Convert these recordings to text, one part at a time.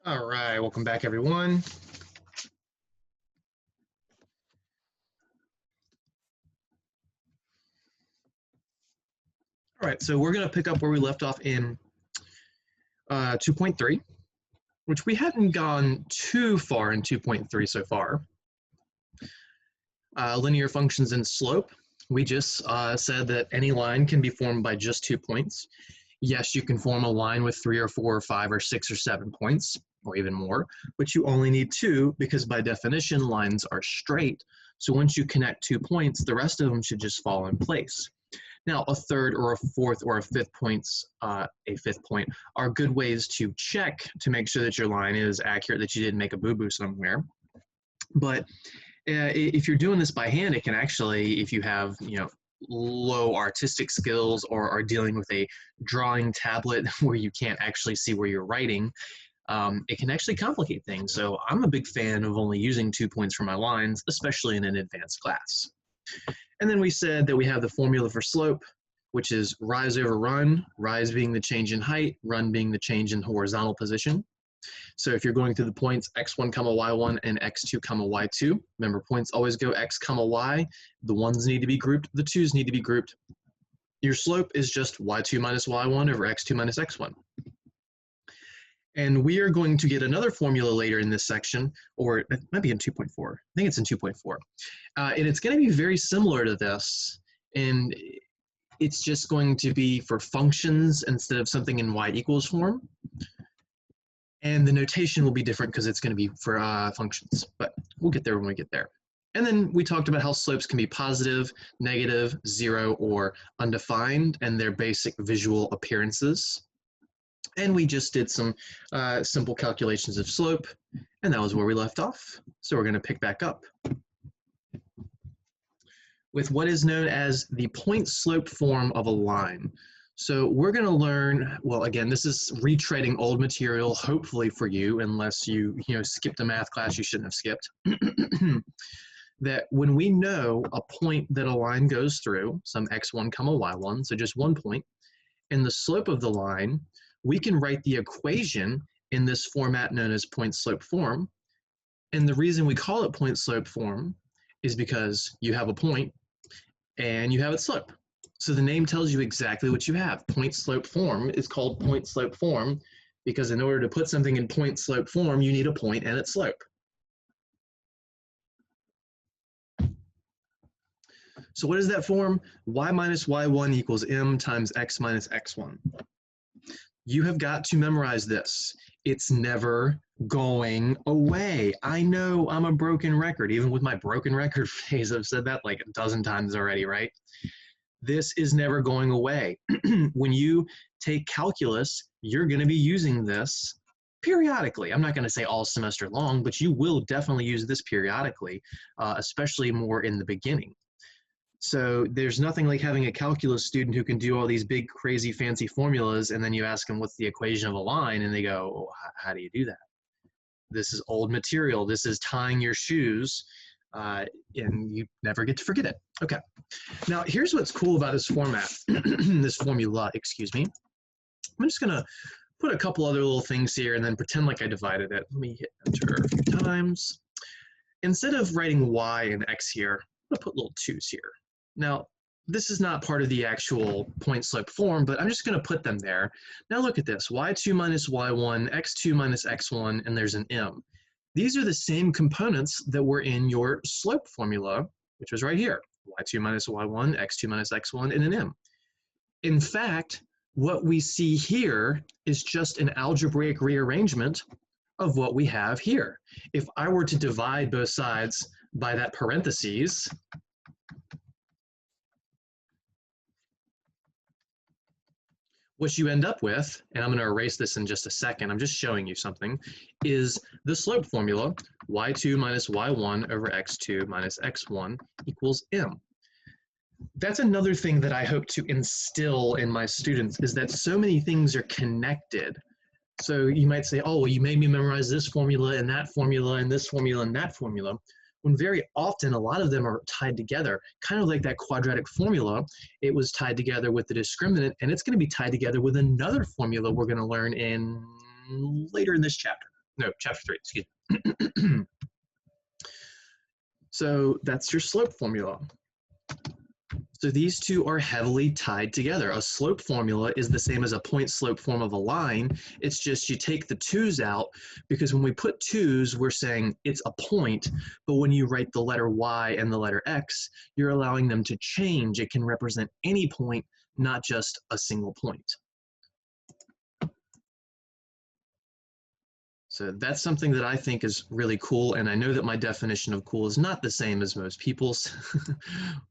All right, welcome back, everyone. All right, so we're going to pick up where we left off in 2.3, which we hadn't gone too far in 2.3 so far. Linear functions and slope. We just said that any line can be formed by just 2 points. Yes, you can form a line with 3 or 4 or 5 or 6 or 7 points, or even more, but you only need 2 because by definition, lines are straight. So once you connect 2 points, the rest of them should just fall in place. Now, a third or a fourth or a fifth point are good ways to check to make sure that your line is accurate, that you didn't make a boo-boo somewhere. But if you're doing this by hand, it can actually, if you have, low artistic skills or are dealing with a drawing tablet where you can't actually see where you're writing, it can actually complicate things. So I'm a big fan of only using 2 points for my lines, especially in an advanced class. And then we said that we have the formula for slope, which is rise over run, rise being the change in height, run being the change in horizontal position. So if you're going through the points x1, y1 and x2, y2, remember points always go x, y. The ones need to be grouped, the twos need to be grouped. Your slope is just y2 minus y1 over x2 minus x1. And we are going to get another formula later in this section, or it might be in 2.4. I think it's in 2.4. And it's going to be very similar to this. And it's just going to be for functions instead of something in y equals form. And the notation will be different because it's going to be for functions. But we'll get there when we get there. And then we talked about how slopes can be positive, negative, 0, or undefined, and their basic visual appearances. And we just did some simple calculations of slope, and that was where we left off. So we're going to pick back up with what is known as the point slope form of a line. So we're going to learn, well, again, this is retreading old material, hopefully for you, unless you skipped a math class you shouldn't have skipped, that when we know a point that a line goes through, some x1, y1, so just 1 point, and the slope of the line, we can write the equation in this format known as point slope form. And the reason we call it point slope form is because you have a point and you have its slope. So the name tells you exactly what you have. Point slope form is called point slope form because in order to put something in point slope form, you need a point and its slope. So what is that form? Y minus y1 equals m times x minus x1. You have got to memorize this. It's never going away. I know I'm a broken record. Even with my broken record phase, I've said that like a dozen times already, right? This is never going away. When you take calculus, you're going to be using this periodically. I'm not going to say all semester long, but you will definitely use this periodically, especially more in the beginning. So there's nothing like having a calculus student who can do all these big, crazy, fancy formulas, and then you ask them what's the equation of a line, and they go, oh, how do you do that? This is old material. This is tying your shoes, and you never get to forget it. Okay. Now, here's what's cool about this format, this formula, excuse me. I'm just going to put a couple other little things here and then pretend like I divided it. Let me hit enter a few times. Instead of writing y and x here, I'm going to put little 2's here. Now, this is not part of the actual point slope form, but I'm just going to put them there. Now look at this, y2 minus y1, x2 minus x1, and there's an m. These are the same components that were in your slope formula, which was right here, y2 minus y1, x2 minus x1, and an m. In fact, what we see here is just an algebraic rearrangement of what we have here. If I were to divide both sides by that parentheses, what you end up with, and I'm going to erase this in just a second, I'm just showing you something, is the slope formula, y2 minus y1 over x2 minus x1 equals m. That's another thing that I hope to instill in my students, is that so many things are connected. So you might say, oh, well, you made me memorize this formula and that formula and this formula and that formula, when very often a lot of them are tied together, kind of like that quadratic formula. It was tied together with the discriminant, and it's going to be tied together with another formula we're going to learn in later in this chapter. No, chapter 3, excuse me. So that's your slope formula. So these two are heavily tied together. A slope formula is the same as a point slope form of a line. It's just you take the 2's out, because when we put 2's, we're saying it's a point, but when you write the letter y and the letter x, you're allowing them to change. It can represent any point, not just a single point. So that's something that I think is really cool, and I know that my definition of cool is not the same as most people's,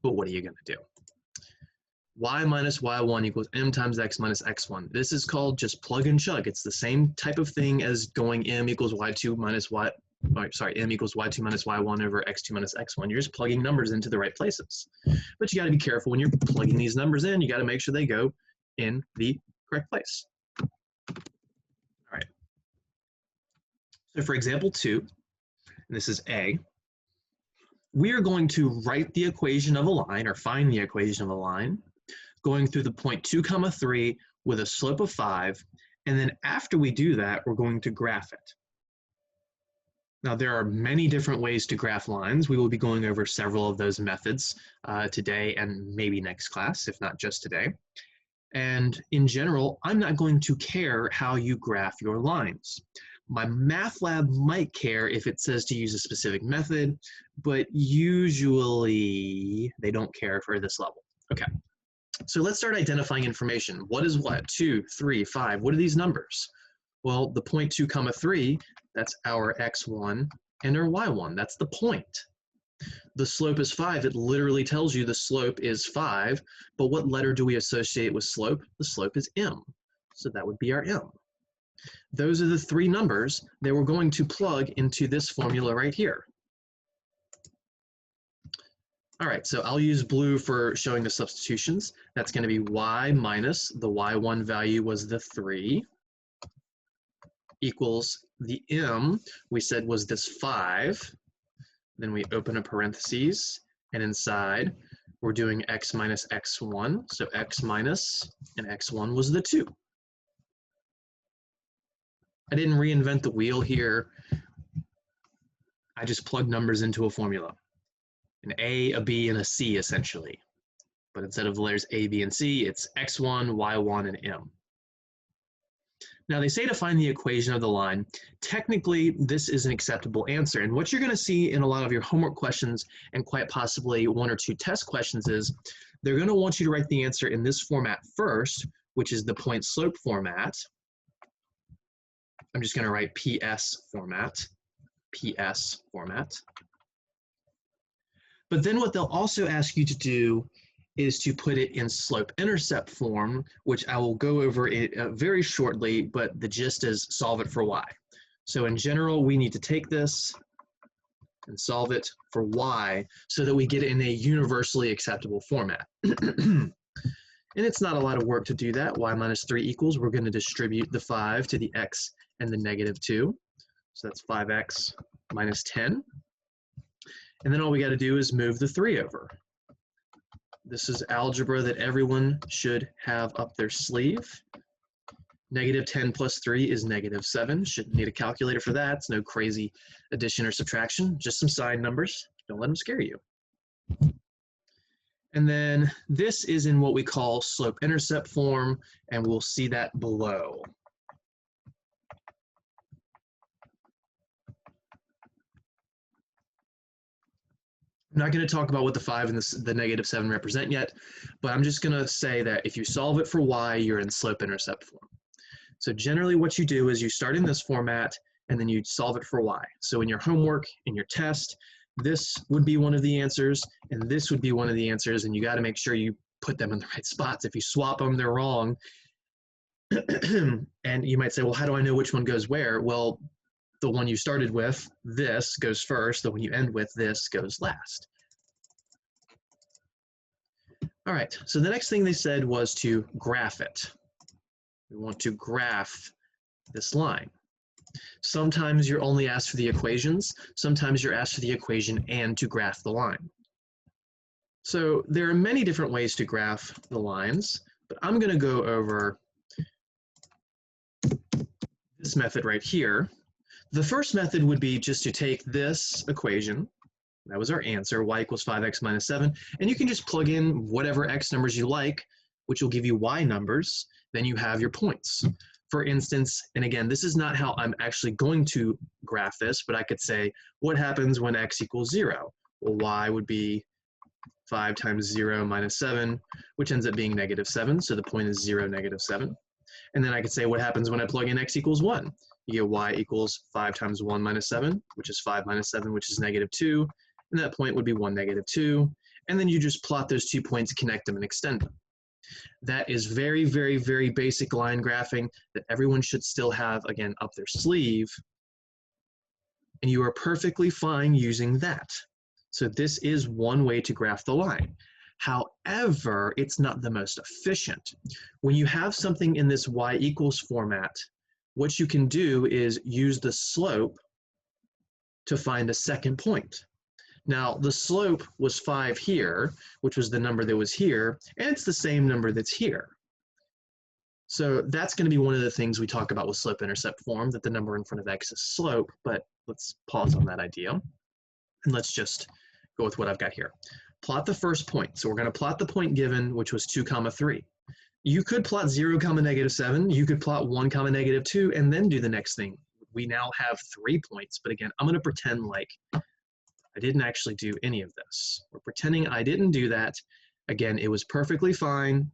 but what are you going to do? Y minus y1 equals m times x minus x1. This is called just plug and chug. It's the same type of thing as going m equals y2 minus y, m equals y2 minus y1 over x2 minus x1. You're just plugging numbers into the right places. But you got to be careful when you're plugging these numbers in. You got to make sure they go in the correct place. All right. So for example 2, and this is A, we are going to write the equation of a line, or find the equation of a line, going through the point 2, 3 with a slope of 5, and then after we do that, we're going to graph it. Now, there are many different ways to graph lines. We will be going over several of those methods today and maybe next class, if not just today. And in general, I'm not going to care how you graph your lines. My math lab might care if it says to use a specific method, but usually they don't care for this level. Okay. So let's start identifying information. What is what? 2, 3, 5. What are these numbers? Well, the point 2, 3, that's our x1 and our y1. That's the point. The slope is 5. It literally tells you the slope is 5. But what letter do we associate with slope? The slope is m. So that would be our m. Those are the 3 numbers that we're going to plug into this formula right here. All right, so I'll use blue for showing the substitutions. That's going to be y minus the y1 value was the 3 equals the m we said was this 5. Then we open a parentheses, and inside we're doing x minus x1. So x minus and x1 was the 2. I didn't reinvent the wheel here. I just plugged numbers into a formula. An A, a B, and a C, essentially. But instead of the letters A, B, and C, it's X1, Y1, and M. Now, they say to find the equation of the line. Technically, this is an acceptable answer. And what you're going to see in a lot of your homework questions, and quite possibly 1 or 2 test questions, is they're going to want you to write the answer in this format first, which is the point slope format. I'm just going to write PS format. PS format. But then what they'll also ask you to do is to put it in slope intercept form, which I will go over it very shortly, but the gist is solve it for y. So in general, we need to take this and solve it for y so that we get it in a universally acceptable format. And it's not a lot of work to do that. Y minus 3 equals, we're going to distribute the 5 to the x and the negative 2. So that's 5x minus 10. And then all we got to do is move the 3 over. This is algebra that everyone should have up their sleeve. Negative 10 plus 3 is negative 7. Shouldn't need a calculator for that. It's no crazy addition or subtraction, just some side numbers. Don't let them scare you. And then this is in what we call slope intercept form, and we'll see that below. I'm not going to talk about what the 5 and the negative 7 represent yet, but I'm just going to say that if you solve it for y, you're in slope intercept form. So generally what you do is you start in this format and then you solve it for y. So in your homework, in your test, this would be one of the answers and this would be one of the answers, and you got to make sure you put them in the right spots. If you swap them, they're wrong. And you might say, well, how do I know which one goes where? Well, the one you started with, this goes first. The one you end with, this goes last. All right, so the next thing they said was to graph it. We want to graph this line. Sometimes you're only asked for the equations. Sometimes you're asked for the equation and to graph the line. So there are many different ways to graph the lines, but I'm going to go over this method right here. The first method would be just to take this equation, that was our answer, y equals 5x minus 7, and you can just plug in whatever x numbers you like, which will give you y numbers, then you have your points. For instance, and again, this is not how I'm actually going to graph this, but I could say, what happens when x equals 0? Well, y would be 5 times 0 minus 7, which ends up being negative 7, so the point is 0, negative 7. And then I could say, what happens when I plug in x equals 1? You get y equals 5 times 1 minus 7, which is 5 minus 7, which is negative 2, and that point would be 1, negative 2. And then you just plot those 2 points, connect them, and extend them. That is very, very, very basic line graphing that everyone should still have, again, up their sleeve. And you are perfectly fine using that. So this is one way to graph the line. However, it's not the most efficient. When you have something in this y equals format, what you can do is use the slope to find a second point. Now, the slope was 5 here, which was the number that was here, and it's the same number that's here. So that's going to be one of the things we talk about with slope-intercept form, that the number in front of x is slope, but let's pause on that idea, and let's just go with what I've got here. Plot the first point. So we're going to plot the point given, which was 2, 3. You could plot 0, negative 7. You could plot 1, negative 2, and then do the next thing. We now have 3 points, but again, I'm going to pretend like I didn't actually do any of this. We're pretending I didn't do that. Again, it was perfectly fine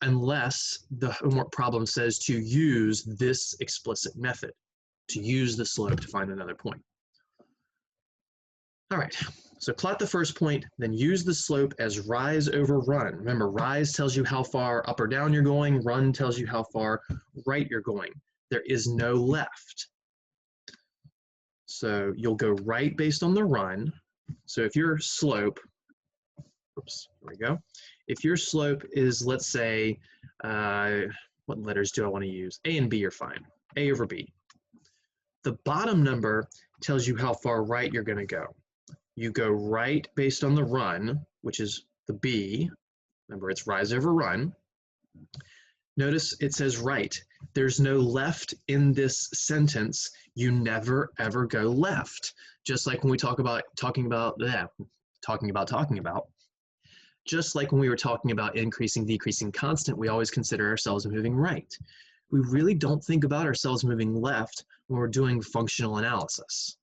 unless the homework problem says to use this explicit method, to use the slope to find another point. All right, so plot the first point, then use the slope as rise over run. Remember, rise tells you how far up or down you're going, run tells you how far right you're going. There is no left. So you'll go right based on the run. So if your slope, oops, here we go. If your slope is, let's say, what letters do I want to use? A and B are fine, A over B. The bottom number tells you how far right you're going to go. You go right based on the run, which is the B. Remember, it's rise over run. Notice it says right. There's no left in this sentence. You never, ever go left. Just like when we talking about, just like when we were talking about increasing, decreasing constant, we always consider ourselves moving right. We really don't think about ourselves moving left when we're doing functional analysis.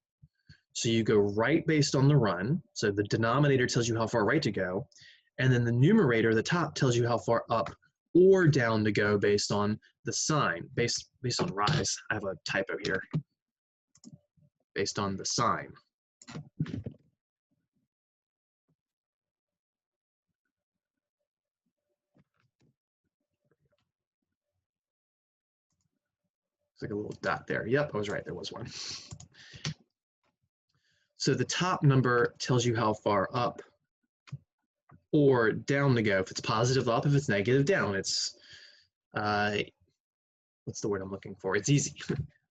So you go right based on the run. So the denominator tells you how far right to go. And then the numerator, the top, tells you how far up or down to go based on the sign, based on rise. I have a typo here. Based on the sign. It's like a little dot there. Yep, I was right, there was one. So the top number tells you how far up or down to go. If it's positive up, if it's negative down, it's, what's the word I'm looking for? It's easy.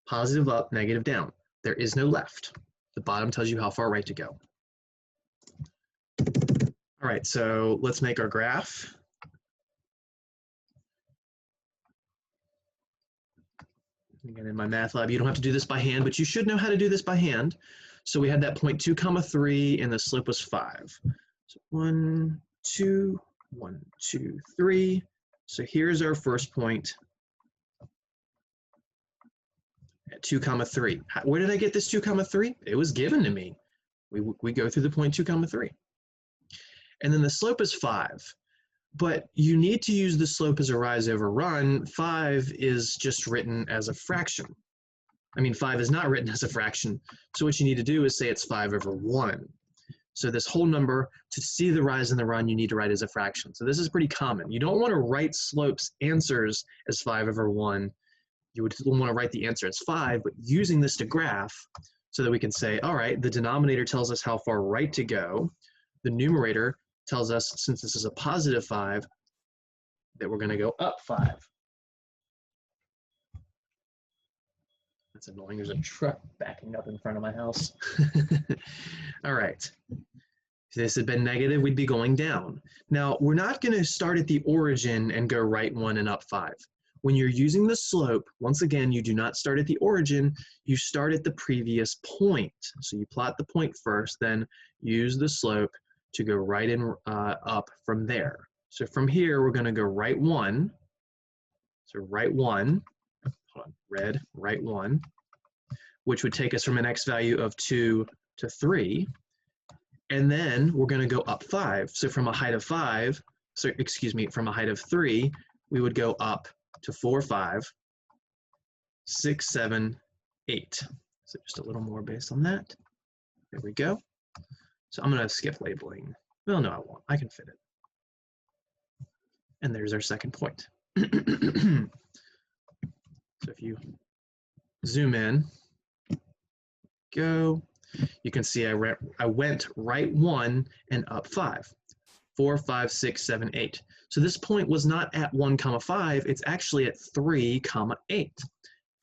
Positive up, negative down. There is no left. The bottom tells you how far right to go. All right, so let's make our graph. Again, in my math lab, you don't have to do this by hand, but you should know how to do this by hand. So we had that point 2, 3, and the slope was 5. So 1, 2, 1, 2, 3. So here's our first point at 2, 3. Where did I get this 2, 3? It was given to me. We go through the point 2, 3. And then the slope is 5. But you need to use the slope as a rise over run. 5 is just written as a fraction. I mean, 5 is not written as a fraction. So what you need to do is say it's 5 over 1. So this whole number, to see the rise and the run, you need to write as a fraction. So this is pretty common. You don't want to write slopes answers as 5 over 1. You would want to write the answer as 5, but using this to graph so that we can say, all right, the denominator tells us how far right to go. The numerator tells us, since this is a positive 5, that we're going to go up 5. That's annoying. There's a truck backing up in front of my house. All right. If this had been negative, we'd be going down. Now, we're not going to start at the origin and go right 1 and up 5. When you're using the slope, once again, you do not start at the origin, you start at the previous point. So you plot the point first, then use the slope to go right in up from there. So from here, we're going to go right 1. So right 1, hold on, red, right 1, which would take us from an x value of 2 to 3. And then we're going to go up 5. So from a height of 5, so excuse me, from a height of 3, we would go up to 4, 5, 6, 7, 8. So just a little more based on that. There we go. So I'm going to skip labeling. Well, no, I won't. I can fit it. And there's our second point. So if you zoom in, go, you can see I went right 1 and up 5. 4, 5, 6, 7, 8. So this point was not at 1, 5, it's actually at 3, 8.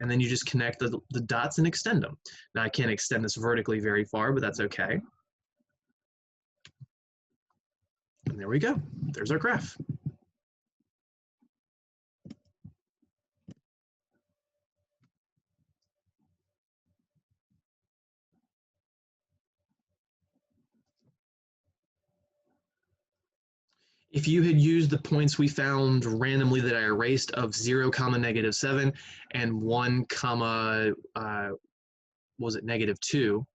And then you just connect the dots and extend them. Now I can't extend this vertically very far, but that's okay. And there we go. There's our graph. If you had used the points we found randomly that I erased of 0, -7 and 1, what was it, -2,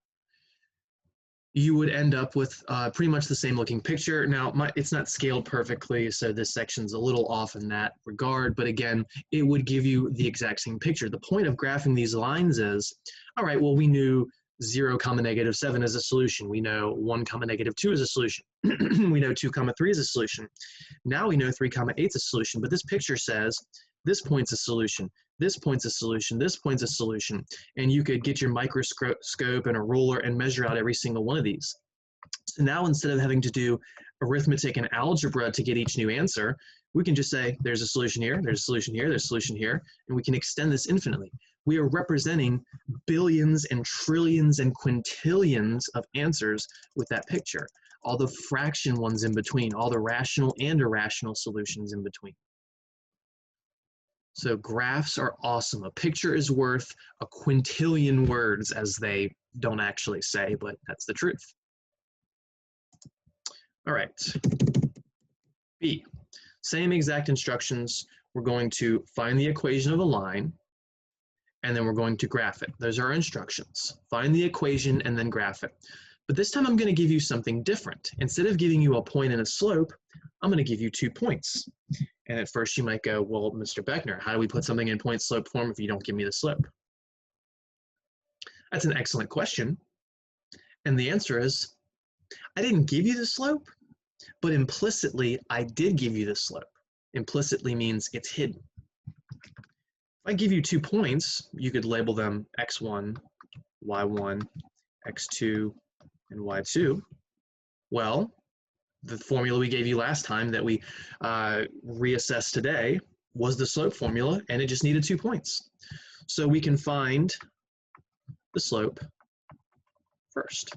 you would end up with pretty much the same looking picture. Now, it's not scaled perfectly, so this section's a little off in that regard, but again, it would give you the exact same picture. The point of graphing these lines is, all right, well, we knew 0, -7 is a solution. We know 1, -2 is a solution. We know 2, 3 is a solution. Now we know 3, 8 is a solution, but this picture says this point's a solution, this point's a solution, this point's a solution, and you could get your microscope and a ruler and measure out every single one of these. So now instead of having to do arithmetic and algebra to get each new answer, we can just say there's a solution here, there's a solution here, there's a solution here, and we can extend this infinitely. We are representing billions and trillions and quintillions of answers with that picture. All the fraction ones in between, all the rational and irrational solutions in between. So graphs are awesome. A picture is worth a quintillion words, as they don't actually say, but that's the truth. All right. B, same exact instructions. We're going to find the equation of a line, and then we're going to graph it. Those are our instructions. Find the equation and then graph it. But this time I'm going to give you something different. Instead of giving you a point and a slope, I'm going to give you 2 points. And at first you might go, well, Mr. Beckner, how do we put something in point slope form if you don't give me the slope? That's an excellent question. And the answer is, I didn't give you the slope, but implicitly I did give you the slope. Implicitly means it's hidden. If I give you 2 points, you could label them x1, y1, x2, and y2. Well, the formula we gave you last time that we reassessed today was the slope formula, and it just needed 2 points. So we can find the slope first.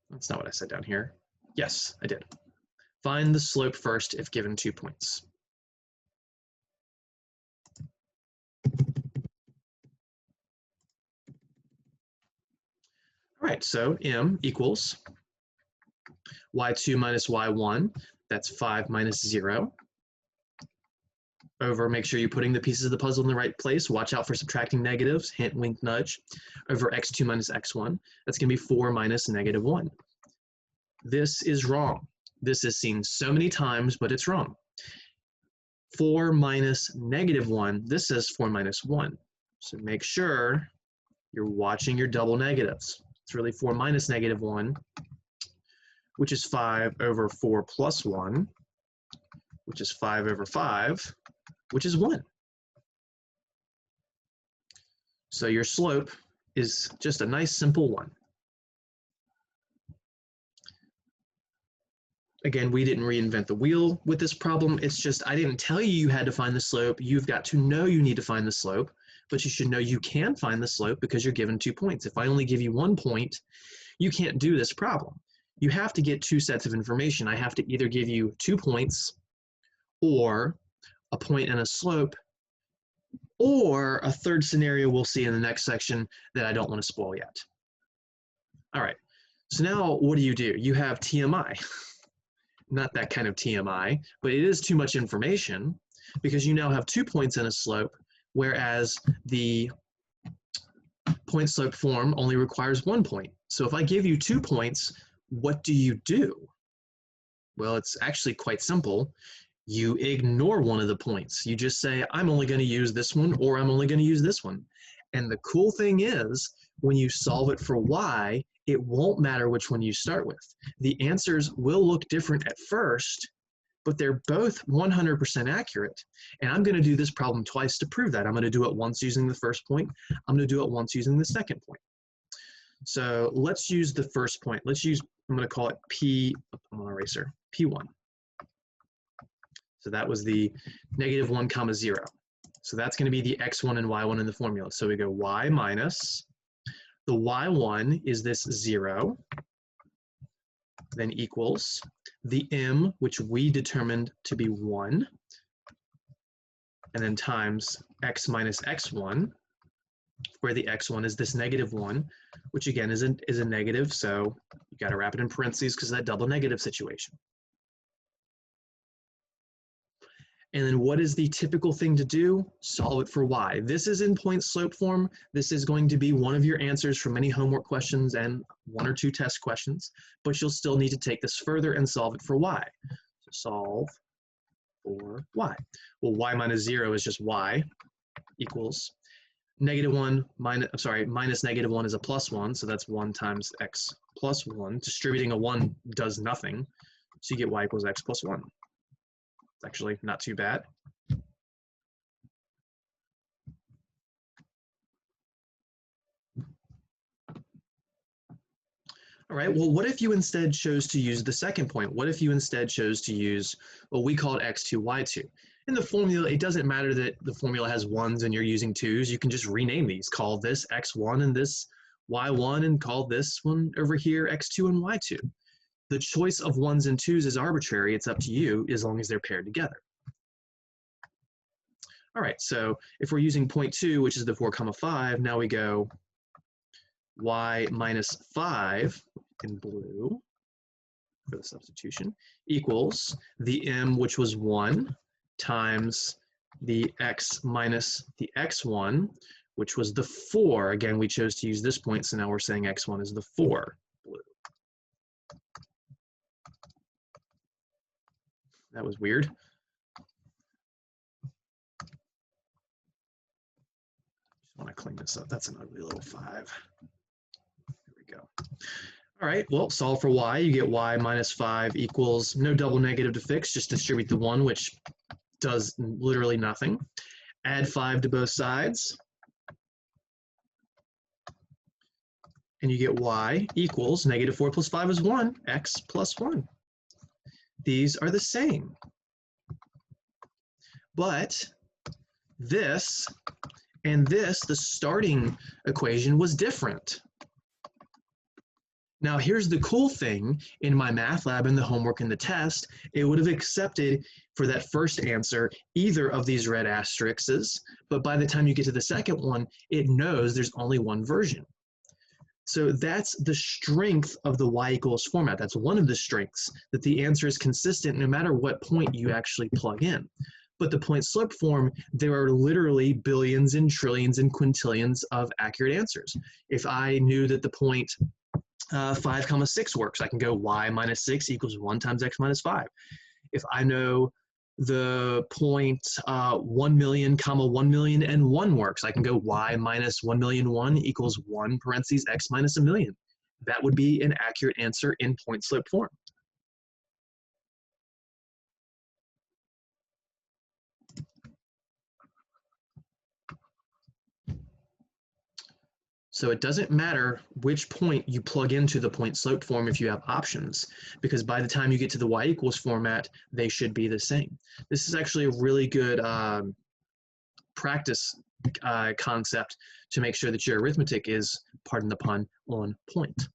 That's not what I said down here. Yes, I did. Find the slope first if given 2 points. All right, so m equals y2 minus y1, that's 5 minus 0, over, make sure you're putting the pieces of the puzzle in the right place, watch out for subtracting negatives, hint, wink, nudge, over x2 minus x1, that's going to be 4 minus -1. This is wrong. This is seen so many times, but it's wrong. 4 minus -1, this says 4 minus 1. So make sure you're watching your double negatives. It's really 4 minus -1, which is 5 over 4 plus 1, which is 5 over 5, which is 1. So your slope is just a nice simple 1. Again, we didn't reinvent the wheel with this problem. It's just I didn't tell you you had to find the slope. You've got to know you need to find the slope, but you should know you can find the slope because you're given 2 points. If I only give you 1 point, you can't do this problem. You have to get 2 sets of information. I have to either give you 2 points or a point and a slope, or a third scenario we'll see in the next section that I don't want to spoil yet. All right, so now what do? You have TMI. Not that kind of TMI, but it is too much information because you now have 2 points and a slope, whereas the point slope form only requires 1 point. So if I give you 2 points, what do? Well, it's actually quite simple. You ignore one of the points. You just say, I'm only going to use this one, or I'm only going to use this one. And the cool thing is, when you solve it for y, it won't matter which one you start with. The answers will look different at first, but they're both 100% accurate. And I'm going to do this problem twice to prove that. I'm going to do it once using the first point. I'm going to do it once using the second point. So let's use the first point. I'm going to call it P, I'm on eraser, P1. So that was the -1 comma 0. So that's going to be the x1 and y1 in the formula. So we go y minus, the y1 is this 0, then equals the m, which we determined to be 1, and then times x minus x1, where the x1 is this -1, which again is a negative, so you got to wrap it in parentheses because of that double negative situation. And then what is the typical thing to do? Solve it for y. This is in point slope form. This is going to be one of your answers for many homework questions and 1 or 2 test questions, but you'll still need to take this further and solve it for y. So solve for y. Well, y minus 0 is just y equals -1 minus, minus -1 is a +1, so that's 1 times x plus 1. Distributing a 1 does nothing, so you get y equals x plus 1. It's actually not too bad. All right, well, what if you instead chose to use the second point? What if you instead chose to use what we called x2, y2? In the formula, it doesn't matter that the formula has 1s and you're using 2s. You can just rename these. Call this x1 and this y1, and call this one over here x2 and y2. The choice of 1s and 2s is arbitrary. It's up to you as long as they're paired together. All right, so if we're using point 2, which is the 4 comma 5, now we go y minus 5 in blue for the substitution equals the m, which was 1, times the x minus the x1, which was the 4. Again, we chose to use this point, so now we're saying x1 is the 4 blue. That was weird. I want to clean this up. That's an ugly little 5. There we go. All right, well, solve for y. You get y minus 5 equals, no double negative to fix, just distribute the 1, which does literally nothing. Add 5 to both sides. And you get y equals -4 plus 5 is 1, x plus 1. These are the same. But this and this, the starting equation, was different. Now, here's the cool thing. In my math lab, in the homework, and the test, it would have accepted for that first answer either of these red asterisks, but by the time you get to the second one, it knows there's only one version. So that's the strength of the y equals format. That's one of the strengths, that the answer is consistent no matter what point you actually plug in. But the point slope form, there are literally billions and trillions and quintillions of accurate answers. If I knew that the point 5 comma 6 works, I can go y minus 6 equals 1 times x minus 5. If I know the point 1 million comma 1 million and 1 works, I can go y minus 1,000,001 equals 1 parentheses x minus 1,000,000. That would be an accurate answer in point slope form. So it doesn't matter which point you plug into the point slope form if you have options, because by the time you get to the y equals format, they should be the same. This is actually a really good practice concept to make sure that your arithmetic is, pardon the pun, on point.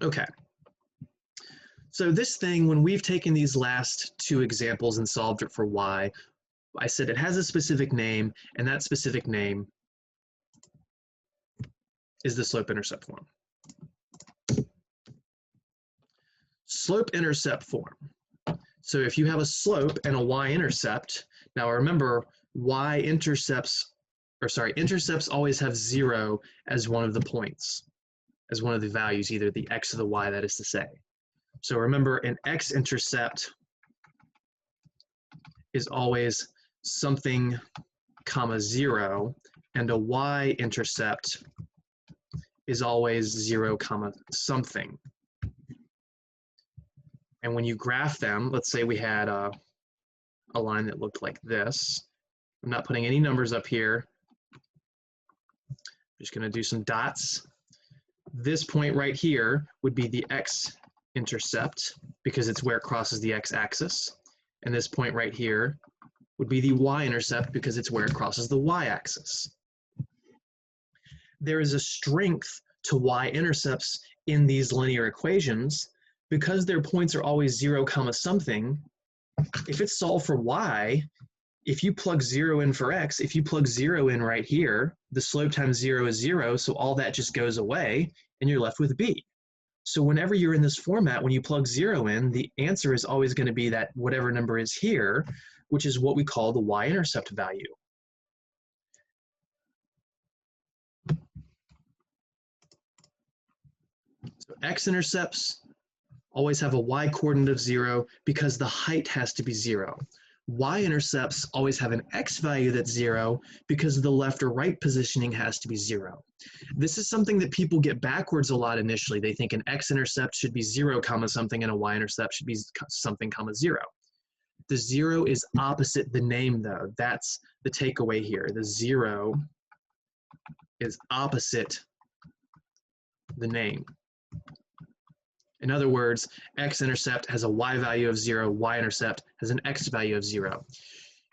Okay. So this thing, when we've taken these last two examples and solved it for y, I said it has a specific name, and that specific name is the slope-intercept form. Slope-intercept form. So if you have a slope and a y-intercept, now remember, intercepts always have 0 as one of the points, as one of the values, either the x or the y, that is to say. So remember, an x-intercept is always something, comma 0, and a y-intercept is always 0, comma something. And when you graph them, let's say we had a line that looked like this. I'm not putting any numbers up here. I'm just going to do some dots. This point right here would be the x-intercept because it's where it crosses the x-axis. And this point right here would be the y-intercept because it's where it crosses the y-axis. There is a strength to y-intercepts in these linear equations because their points are always 0, comma something. If it's solved for y, if you plug 0 in for x, if you plug 0 in right here, the slope times 0 is 0, so all that just goes away, and you're left with b. So whenever you're in this format, when you plug 0 in, the answer is always going to be that whatever number is here, which is what we call the y-intercept value. So x-intercepts always have a y-coordinate of 0 because the height has to be 0. Y-intercepts always have an x value that's 0 because the left or right positioning has to be 0. This is something that people get backwards a lot initially. They think an x-intercept should be 0, comma something, and a y-intercept should be something, comma 0. The 0 is opposite the name, though. That's the takeaway here. The 0 is opposite the name. In other words, x-intercept has a y value of 0, y-intercept has an x value of 0.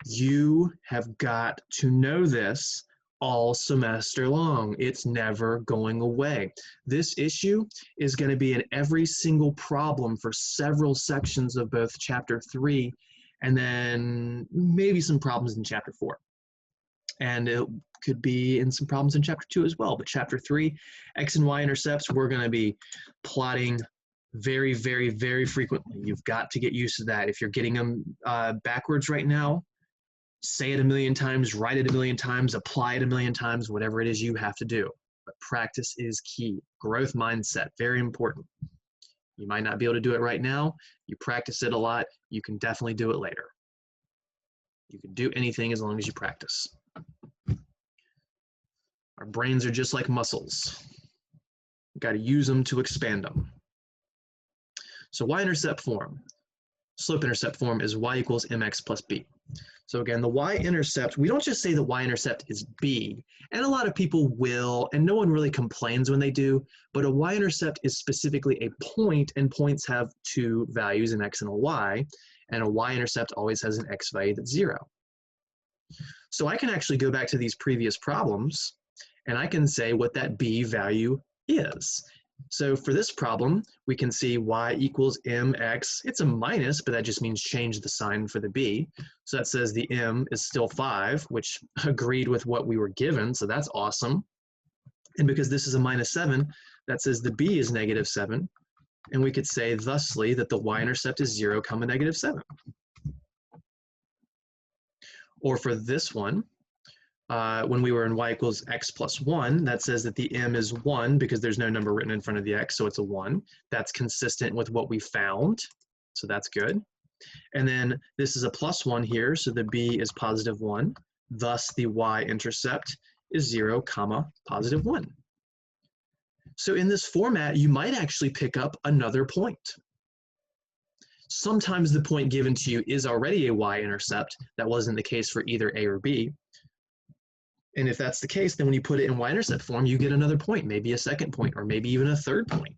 You have got to know this all semester long. It's never going away. This issue is going to be in every single problem for several sections of both Chapter 3 and then maybe some problems in Chapter 4. And it could be in some problems in Chapter 2 as well. But Chapter 3, x and y intercepts, we're going to be plotting very, very, very frequently. You've got to get used to that. If you're getting them backwards right now, say it a million times, write it a million times, apply it a million times, whatever it is you have to do. But practice is key. Growth mindset, very important. You might not be able to do it right now. You practice it a lot. You can definitely do it later. You can do anything as long as you practice. Our brains are just like muscles. We've got to use them to expand them. So y-intercept form, slope-intercept form is y equals mx plus b. So again, the y-intercept, we don't just say the y-intercept is b, and a lot of people will, and no one really complains when they do, but a y-intercept is specifically a point, and points have two values, an x and a y, and a y-intercept always has an x value that's 0. So I can actually go back to these previous problems, and I can say what that b value is. So for this problem, we can see y equals mx. It's a minus, but that just means change the sign for the b. So that says the m is still 5, which agreed with what we were given, so that's awesome. And because this is a minus 7, that says the b is negative 7. And we could say thusly that the y-intercept is 0, comma negative 7. Or for this one, when we were in y equals x plus 1, that says that the m is 1 because there's no number written in front of the x, so it's a 1. That's consistent with what we found, so that's good. And then this is a plus 1 here, so the b is positive 1. Thus, the y-intercept is 0, comma, positive 1. So in this format, you might actually pick up another point. Sometimes the point given to you is already a y-intercept. That wasn't the case for either a or b. And if that's the case, then when you put it in y-intercept form, you get another point, maybe a second point, or maybe even a third point.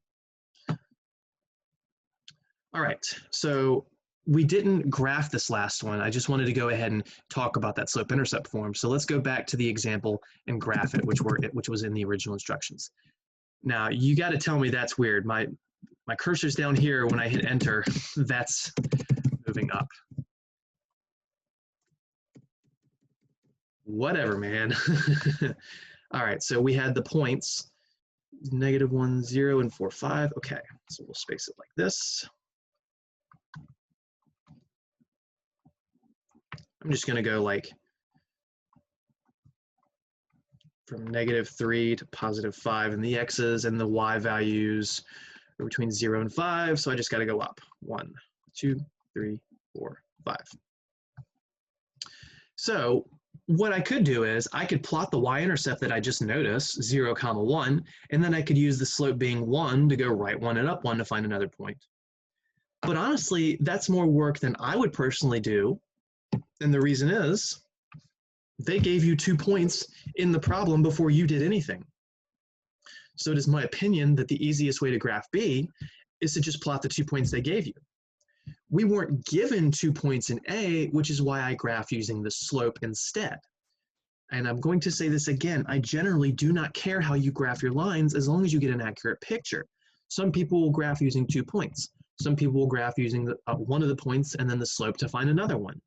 All right, so we didn't graph this last one. I just wanted to go ahead and talk about that slope-intercept form. So let's go back to the example and graph it, which was in the original instructions. Now, you got to tell me that's weird. my cursor's down here. When I hit enter, that's moving up. Whatever, man. All right, so we had the points, -1, 0, and 4, 5. Okay, so we'll space it like this. I'm just gonna go like from -3 to +5 in the x's, and the y values are between 0 and 5, so I just gotta go up. 1, 2, 3, 4, 5. So what I could do is I could plot the y-intercept that I just noticed, 0, 1, and then I could use the slope being 1 to go right 1 and up 1 to find another point. But honestly, that's more work than I would personally do, and the reason is they gave you 2 points in the problem before you did anything. So it is my opinion that the easiest way to graph B is to just plot the 2 points they gave you. We weren't given 2 points in A, which is why I graph using the slope instead. And I'm going to say this again, I generally do not care how you graph your lines as long as you get an accurate picture. Some people will graph using 2 points. Some people will graph using one of the points and then the slope to find another one.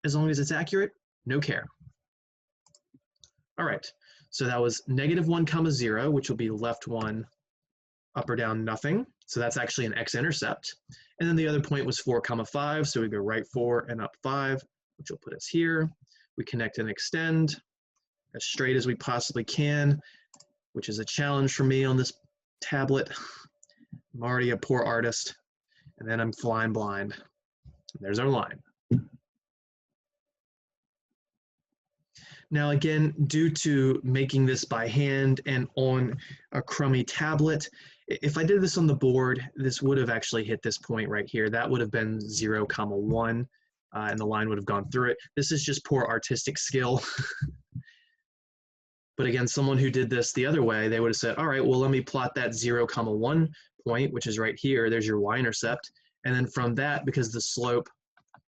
As long as it's accurate, no care. All right, so that was -1, 0, which will be left 1, up or down nothing. So that's actually an x-intercept. And then the other point was 4, 5, so we go right 4 and up 5, which will put us here. We connect and extend as straight as we possibly can, which is a challenge for me on this tablet. I'm already a poor artist, and then I'm flying blind. There's our line. Now again, due to making this by hand and on a crummy tablet, if I did this on the board, this would have actually hit this point right here. That would have been 0, 1, and the line would have gone through it. This is just poor artistic skill. But again, someone who did this the other way, they would have said, all right, well, let me plot that 0, 1 point, which is right here. There's your y-intercept. And then from that, because the slope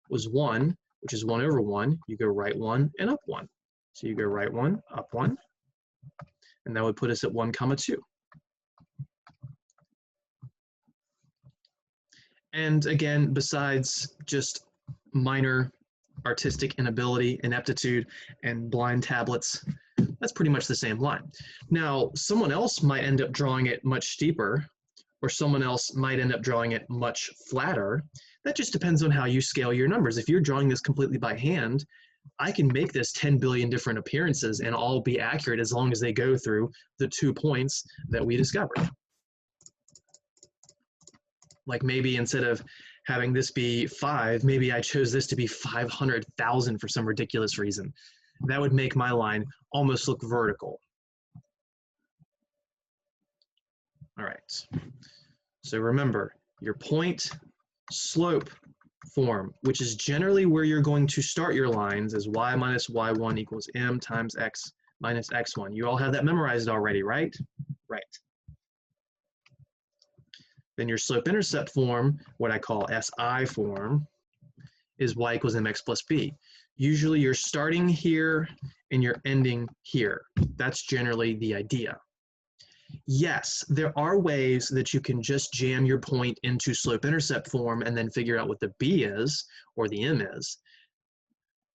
was 1, which is 1 over 1, you go right 1 and up 1. So you go right 1, up 1, and that would put us at 1, 2. And again, besides just minor artistic inability, ineptitude, and blind tablets, that's pretty much the same line. Now, someone else might end up drawing it much steeper, or someone else might end up drawing it much flatter. That just depends on how you scale your numbers. If you're drawing this completely by hand, I can make this 10 billion different appearances and all be accurate as long as they go through the 2 points that we discovered. Like maybe instead of having this be 5, maybe I chose this to be 500,000 for some ridiculous reason. That would make my line almost look vertical. All right, so remember your point slope form, which is generally where you're going to start your lines, as y minus y1 equals m times x minus x1. You all have that memorized already, right? Right. Then your slope-intercept form, what I call SI form, is y equals mx plus b. Usually you're starting here and you're ending here. That's generally the idea. Yes, there are ways that you can just jam your point into slope-intercept form and then figure out what the b is or the m is.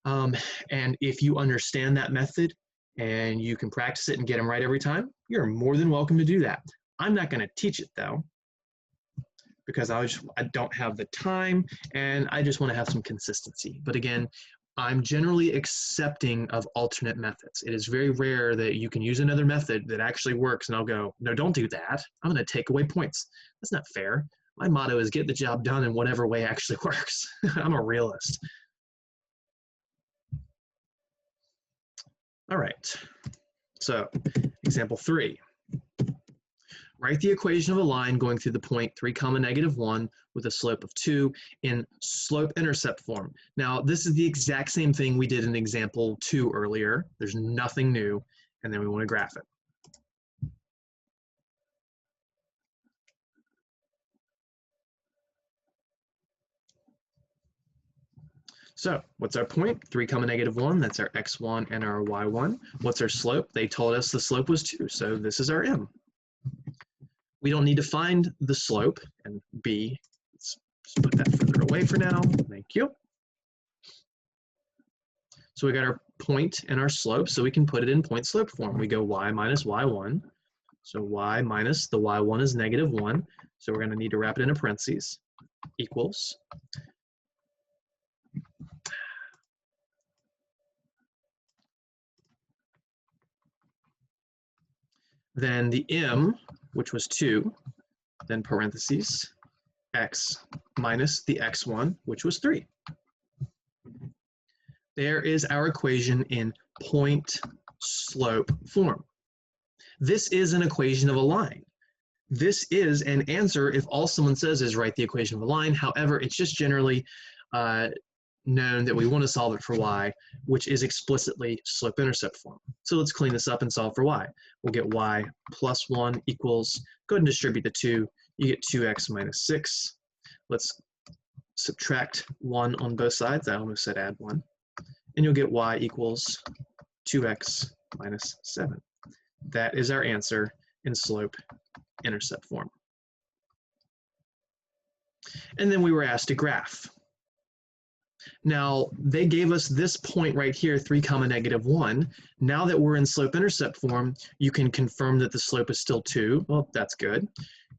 And if you understand that method and you can practice it and get them right every time, you're more than welcome to do that. I'm not going to teach it though, because I don't have the time and I just want to have some consistency. But again, I'm generally accepting of alternate methods. It is very rare that you can use another method that actually works and I'll go, no, don't do that. I'm going to take away points. That's not fair. My motto is get the job done in whatever way actually works. I'm a realist. All right, so example 3. Write the equation of a line going through the point 3, -1 with a slope of 2 in slope-intercept form. Now, this is the exact same thing we did in example 2 earlier. There's nothing new, and then we want to graph it. So what's our point? 3, -1, that's our x1 and our y1. What's our slope? They told us the slope was 2, so this is our m. We don't need to find the slope, and B, let's just put that further away for now. Thank you. So we got our point and our slope, so we can put it in point slope form. We go y minus y1. So y minus the y1 is -1. So we're going to need to wrap it into parentheses, equals. Then the m, which was 2, then parentheses, x minus the x1, which was 3. There is our equation in point slope form. This is an equation of a line. This is an answer if all someone says is write the equation of a line. However, it's just generally known that we want to solve it for y, which is explicitly slope-intercept form. So let's clean this up and solve for y. We'll get y plus 1 equals, go ahead and distribute the 2. You get 2x minus 6. Let's subtract 1 on both sides. I almost said add 1. And you'll get y equals 2x minus 7. That is our answer in slope-intercept form. And then we were asked to graph. Now, they gave us this point right here, 3, -1. Now that we're in slope-intercept form, you can confirm that the slope is still 2. Well, that's good.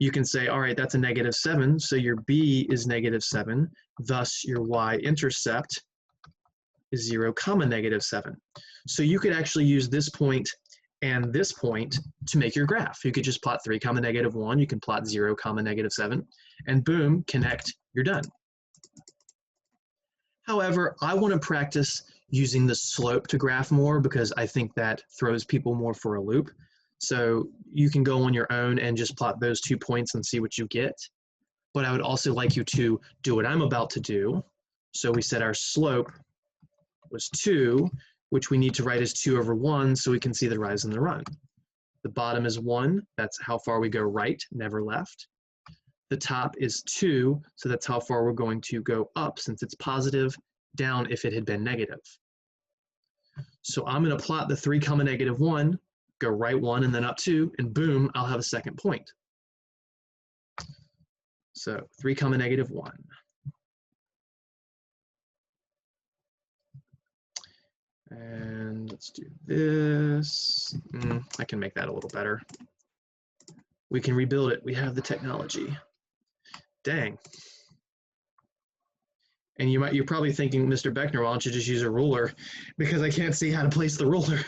You can say, all right, that's a -7, so your b is -7. Thus, your y-intercept is 0, -7. So you could actually use this point and this point to make your graph. You could just plot 3, -1. You can plot 0, -7, and boom, connect, you're done. However, I want to practice using the slope to graph more because I think that throws people more for a loop. So you can go on your own and just plot those 2 points and see what you get. But I would also like you to do what I'm about to do. So we said our slope was 2, which we need to write as 2 over 1 so we can see the rise and the run. The bottom is 1, that's how far we go right, never left. The top is 2, so that's how far we're going to go up since it's positive, down if it had been negative. So I'm going to plot the 3, -1, go right 1 and then up 2, and boom, I'll have a second point. So 3, -1. And let's do this. I can make that a little better. We can rebuild it. We have the technology. Dang. And you're probably thinking, Mr. Beckner, why don't you just use a ruler? Because I can't see how to place the ruler.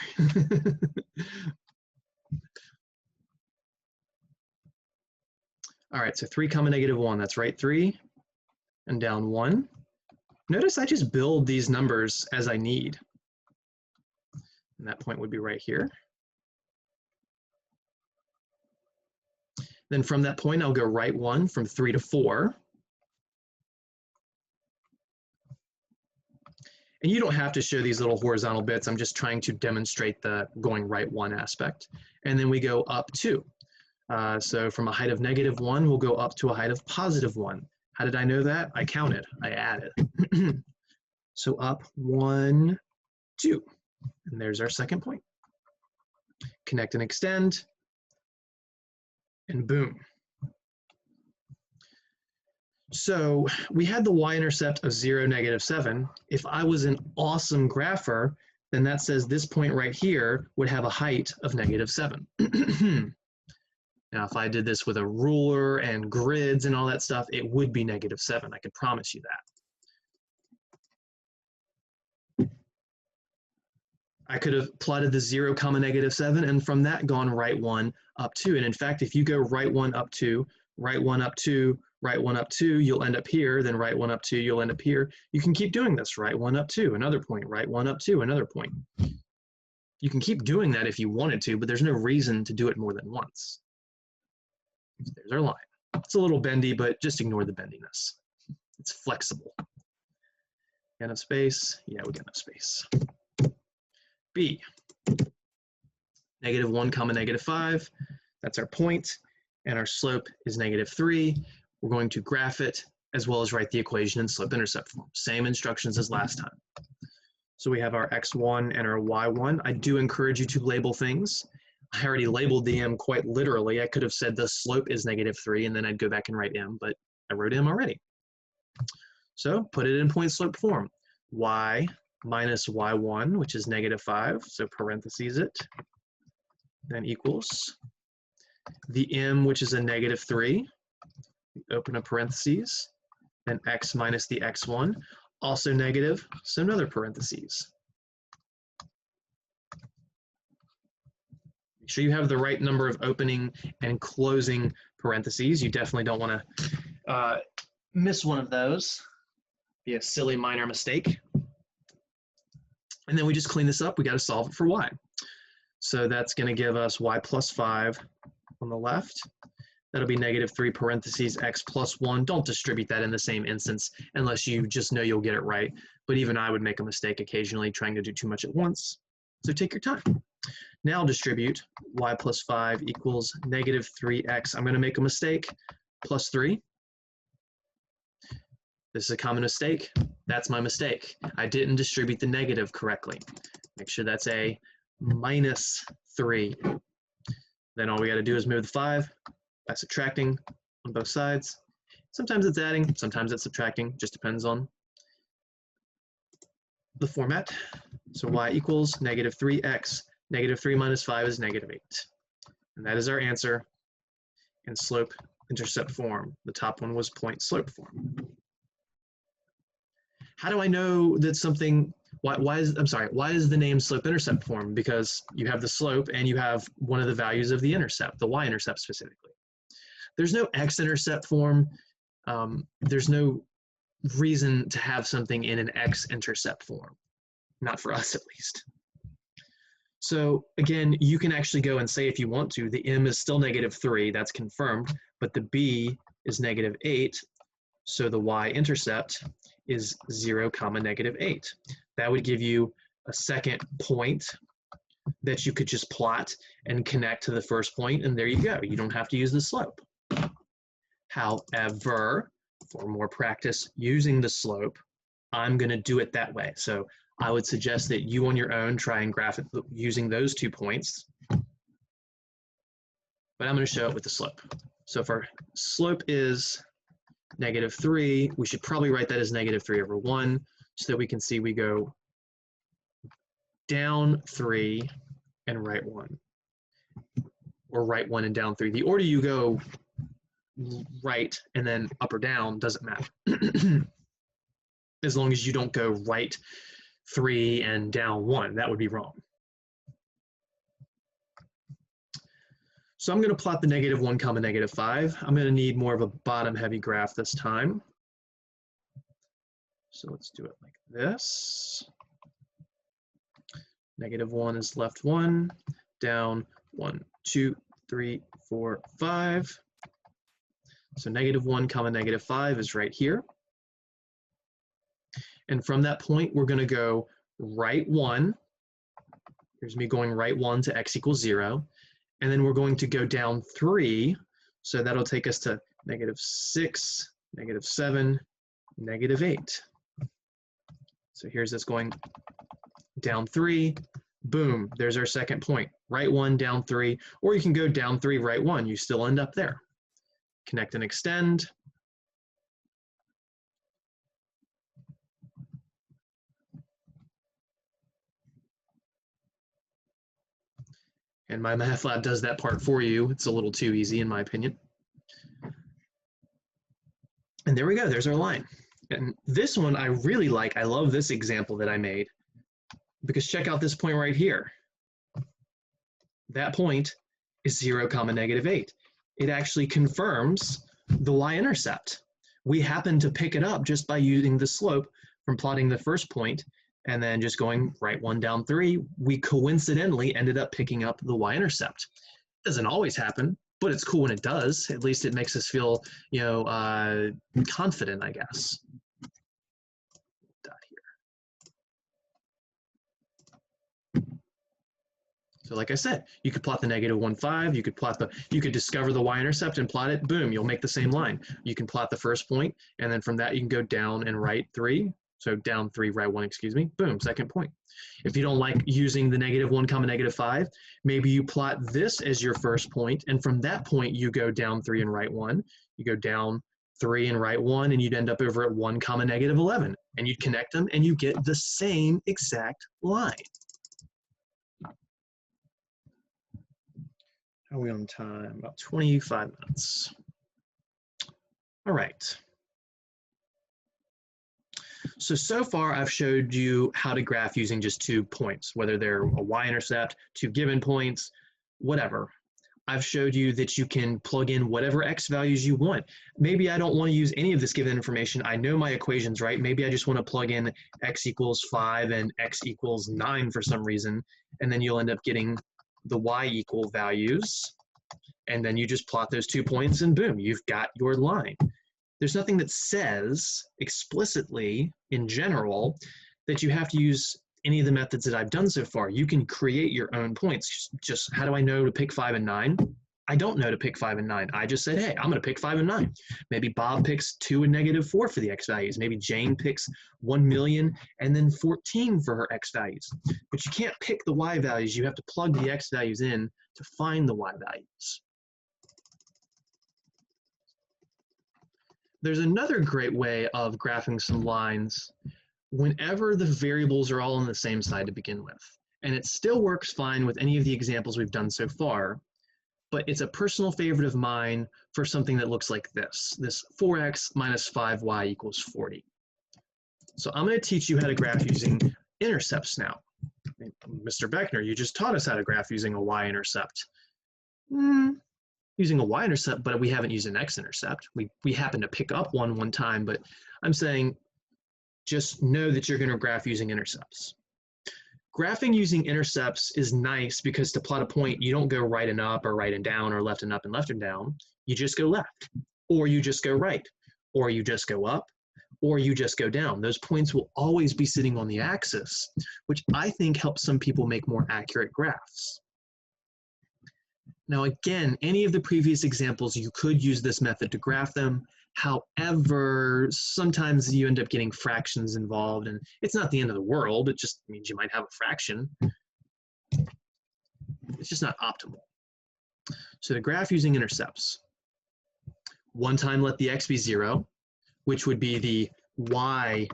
All right, so 3, -1, that's right 3, and down 1. Notice I just build these numbers as I need. And that point would be right here. Then from that point, I'll go right 1 from 3 to 4. And you don't have to show these little horizontal bits. I'm just trying to demonstrate the going right 1 aspect. And then we go up 2. So from a height of -1, we'll go up to a height of +1. How did I know that? I counted, I added. So up 1, 2. And there's our second point. Connect and extend. And boom. So we had the y-intercept of 0, -7. If I was an awesome grapher, then that says this point right here would have a height of -7. Now, if I did this with a ruler and grids and all that stuff, it would be -7. I can promise you that. I could have plotted the 0, -7, and from that gone right 1 up 2. And in fact, if you go right 1 up 2, right 1 up 2, right 1 up 2, you'll end up here, then right 1 up 2, you'll end up here. You can keep doing this, right 1 up 2, another point, right 1 up 2, another point. You can keep doing that if you wanted to, but there's no reason to do it more than once. There's our line. It's a little bendy, but just ignore the bendiness. It's flexible. Got enough space? Yeah, we got enough space. B, -1, -5, that's our point, and our slope is -3. We're going to graph it as well as write the equation in slope-intercept form. Same instructions as last time. So we have our x1 and our y1. I do encourage you to label things. I already labeled the m quite literally. I could have said the slope is -3, and then I'd go back and write m, but I wrote m already. So put it in point slope form. Y minus y1, which is -5, so parentheses it, then equals the m, which is a -3, open a parentheses, then x minus the x1, also negative, so another parentheses. Make sure you have the right number of opening and closing parentheses. You definitely don't want to miss one of those. Be a silly minor mistake. And then we just clean this up. We got to solve it for y. So that's going to give us y plus 5 on the left. That'll be -3 parentheses x plus 1. Don't distribute that in the same instance unless you just know you'll get it right. But even I would make a mistake occasionally trying to do too much at once. So take your time. Now distribute y plus 5 equals -3x. I'm going to make a mistake, plus 3. This is a common mistake. That's my mistake. I didn't distribute the negative correctly. Make sure that's a -3. Then all we got to do is move the 5 by subtracting on both sides. Sometimes it's adding, sometimes it's subtracting, just depends on the format. So y equals -3x. -3 minus 5 is -8. And that is our answer in slope intercept form. The top one was point slope form. How do I know that something, why is the name slope intercept form? Because you have the slope and you have one of the values of the intercept, the y-intercept specifically. There's no x-intercept form. There's no reason to have something in an x-intercept form. Not for us, at least. So again, you can actually go and say if you want to, the m is still -3, that's confirmed, but the b is -8, so the y-intercept is 0, -8. That would give you a second point that you could just plot and connect to the first point, and there you go. You don't have to use the slope. However, for more practice using the slope, I'm going to do it that way. So I would suggest that you on your own try and graph it using those 2 points. But I'm going to show it with the slope. So if our slope is -3, we should probably write that as -3/1 so that we can see we go down 3 and right 1. Or right 1 and down 3. The order you go right and then up or down doesn't matter. As long as you don't go right 3 and down 1, that would be wrong. So I'm going to plot the -1, -5. I'm going to need more of a bottom-heavy graph this time. So let's do it like this. -1 is left 1, down 1, 2, 3, 4, 5. So -1, -5 is right here. And from that point, we're going to go right 1. Here's me going right 1 to x equals 0. And then we're going to go down 3. So that'll take us to -6, -7, -8. So here's this going down 3. Boom, there's our second point. Right 1, down 3. Or you can go down 3, right 1. You still end up there. Connect and extend. And MyMathLab does that part for you. It's a little too easy in my opinion. And there we go, there's our line. And this one I really like. I love this example that I made because check out this point right here. That point is 0, -8. It actually confirms the y-intercept. We happen to pick it up just by using the slope from plotting the first point and then just going right 1, down 3, we coincidentally ended up picking up the y-intercept. Doesn't always happen, but it's cool when it does. At least it makes us feel, you know, confident, I guess. Dot here. So like I said, you could plot the -1, 5. You could discover the y-intercept and plot it. Boom, you'll make the same line. You can plot the first point, and then from that you can go down and right 3. So down 3, right 1, excuse me. Boom, second point. If you don't like using the -1, -5, maybe you plot this as your first point, and from that point you go down 3 and right 1. You go down 3 and right 1, and you'd end up over at 1, -11. And you'd connect them, and you get the same exact line. How are we on time? About 25 minutes. All right. So far I've showed you how to graph using just 2 points, whether they're a y-intercept, 2 given points, whatever. I've showed you that you can plug in whatever x values you want. Maybe I don't want to use any of this given information. I know my equations, right? Maybe I just want to plug in x equals 5 and x equals 9 for some reason, and then you'll end up getting the y equal values, and then you just plot those 2 points and boom, you've got your line. There's nothing that says explicitly in general that you have to use any of the methods that I've done so far. You can create your own points. Just how do I know to pick 5 and 9? I don't know to pick 5 and 9. I just said, hey, I'm going to pick 5 and 9. Maybe Bob picks 2 and -4 for the x values. Maybe Jane picks 1,000,000 and then 14 for her x values. But you can't pick the y values. You have to plug the x values in to find the y values. There's another great way of graphing some lines whenever the variables are all on the same side to begin with. And it still works fine with any of the examples we've done so far, but it's a personal favorite of mine for something that looks like this 4x minus 5y equals 40. So I'm going to teach you how to graph using intercepts now. Mr. Beckner, you just taught us how to graph using a y-intercept. Using a y-intercept, but we haven't used an x-intercept. We happen to pick up one time, but I'm saying just know that you're going to graph using intercepts. Graphing using intercepts is nice because to plot a point, you don't go right and up or right and down or left and up and left and down. You just go left, or you just go right, or you just go up, or you just go down. Those points will always be sitting on the axis, which I think helps some people make more accurate graphs. Now again, any of the previous examples, you could use this method to graph them. However, sometimes you end up getting fractions involved, and it's not the end of the world. It just means you might have a fraction. It's just not optimal. So to graph using intercepts, one time let the x be 0, which would be the y-intercept.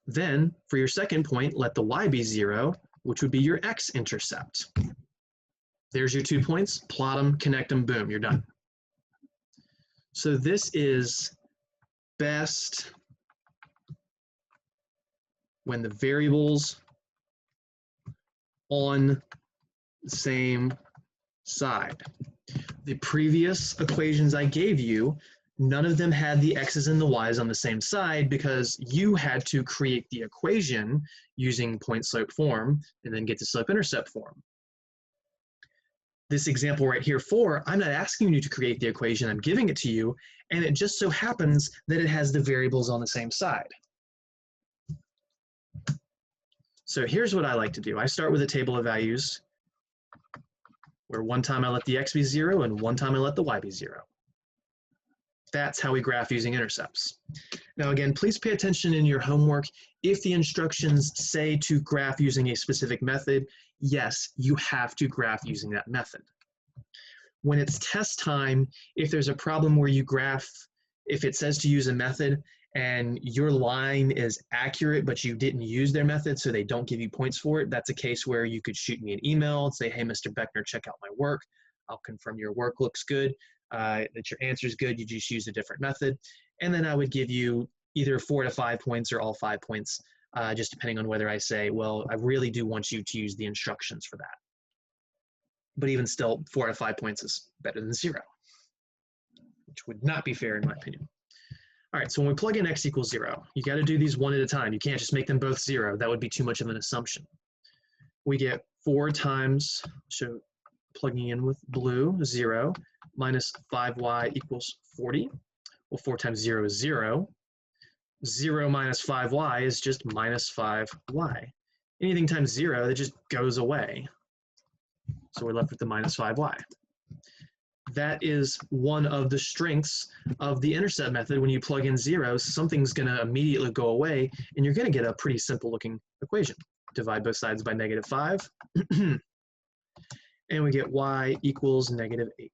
Then for your second point, let the y be 0, which would be your x-intercept. There's your 2 points, plot them, connect them, boom, you're done. So this is best when the variables on the same side. The previous equations I gave you, none of them had the x's and the y's on the same side because you had to create the equation using point-slope form and then get to slope-intercept form. This example right here 4, I'm not asking you to create the equation, I'm giving it to you, and it just so happens that it has the variables on the same side. So here's what I like to do. I start with a table of values where one time I let the x be 0 and one time I let the y be 0. That's how we graph using intercepts. Now again, please pay attention in your homework. If the instructions say to graph using a specific method, yes, you have to graph using that method. When it's test time, if there's a problem where you graph, if it says to use a method and your line is accurate, but you didn't use their method, so they don't give you points for it, that's a case where you could shoot me an email and say, hey, Mr. Beckner, check out my work. I'll confirm your work looks good, that your answer is good, you just used a different method. And then I would give you either 4 to 5 points or all 5 points, just depending on whether I say, well, I really do want you to use the instructions for that. But even still, 4 out of 5 points is better than 0, which would not be fair in my opinion. All right, so when we plug in x equals 0, you got to do these one at a time. You can't just make them both 0. That would be too much of an assumption. We get 4 times, so plugging in with blue, 0, minus 5y equals 40. Well, 4 times 0 is 0. 0 minus 5y is just minus 5y. Anything times 0, that just goes away. So we're left with the minus 5y. that is one of the strengths of the intercept method. When you plug in zeros, something's going to immediately go away, and you're going to get a pretty simple looking equation. Divide both sides by -5, and we get y equals -8.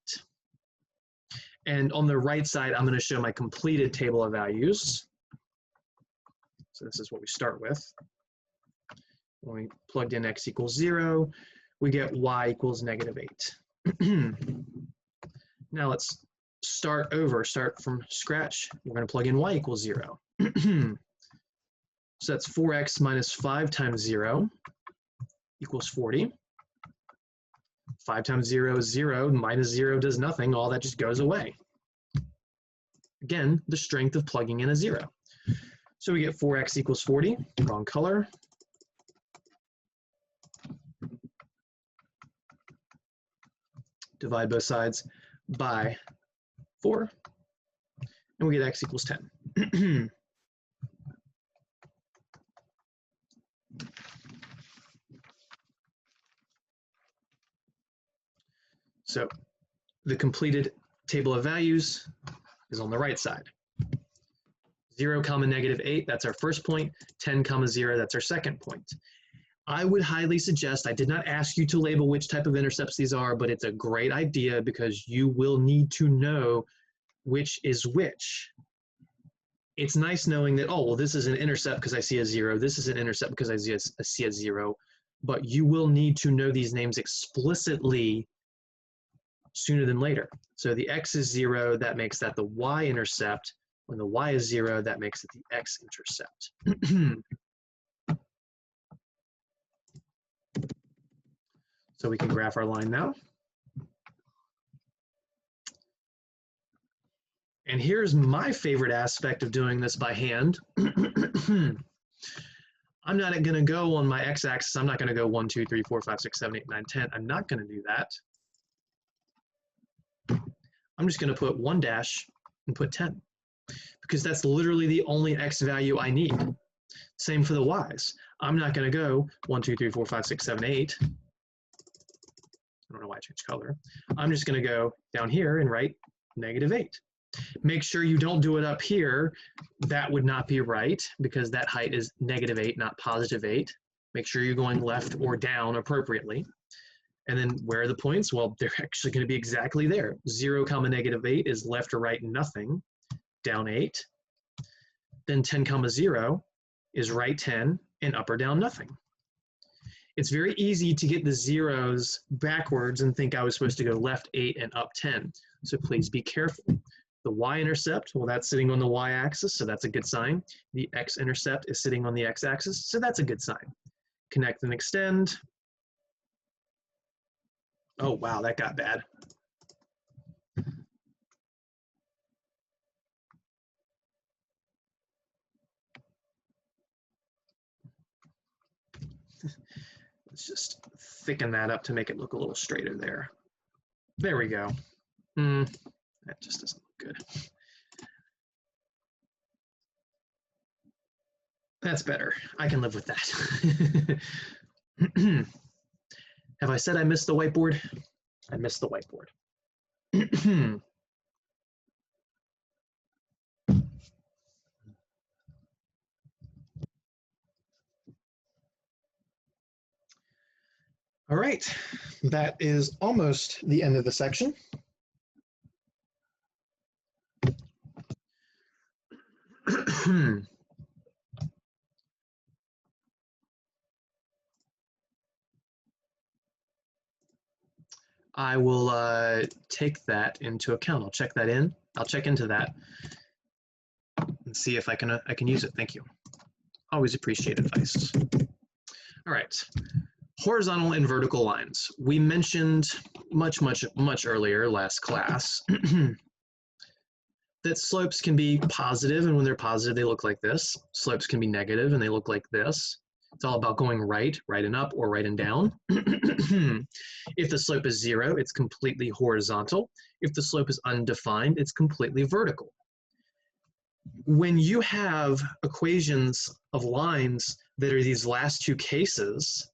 And on the right side, I'm going to show my completed table of values. So this is what we start with. When we plugged in x equals 0, we get y equals -8. Now let's start over, start from scratch. We're going to plug in y equals 0. So that's 4x minus 5 times 0 equals 40. 5 times 0 is 0, minus 0 does nothing, all that just goes away. Again, the strength of plugging in a 0. So we get 4x equals 40, wrong color. Divide both sides by 4, and we get x equals 10. So the completed table of values is on the right side. 0, -8, that's our first point. 10, 0, that's our second point. I would highly suggest, I did not ask you to label which type of intercepts these are, but it's a great idea because you will need to know which is which. It's nice knowing that, oh, well, this is an intercept because I see a 0. This is an intercept because I see a 0. But you will need to know these names explicitly sooner than later. So the x is 0, that makes that the y-intercept. When the y is 0, that makes it the x-intercept. So we can graph our line now. And here's my favorite aspect of doing this by hand. I'm not going to go on my x-axis. I'm not going to go 1, 2, 3, 4, 5, 6, 7, 8, 9, 10. I'm not going to do that. I'm just going to put 1 dash and put 10 because that's literally the only x value I need. Same for the y's. I'm not going to go 1, 2, 3, 4, 5, 6, 7, 8. I don't know why I changed color. I'm just going to go down here and write -8. Make sure you don't do it up here. That would not be right because that height is -8, not +8. Make sure you're going left or down appropriately. And then where are the points? Well, they're actually going to be exactly there. 0, -8 is left or right, nothing, down 8. Then 10, 0 is right 10 and up or down nothing. It's very easy to get the zeros backwards and think I was supposed to go left 8 and up 10. So please be careful. The y-intercept, well, that's sitting on the y-axis, so that's a good sign. The x-intercept is sitting on the x-axis, so that's a good sign. Connect and extend. Oh, wow, that got bad. Let's just thicken that up to make it look a little straighter there. There we go. That just doesn't look good. That's better. I can live with that. Have I said I missed the whiteboard? I missed the whiteboard. All right, that is almost the end of the section. I will take that into account. I'll check that in. I'll check into that and see if I can use it. Thank you. Always appreciate advice. All right. Horizontal and vertical lines. We mentioned much earlier last class that slopes can be positive, and when they're positive, they look like this. Slopes can be negative, and they look like this. It's all about going right and up, or right and down. If the slope is 0, it's completely horizontal. If the slope is undefined, it's completely vertical. When you have equations of lines that are these last two cases,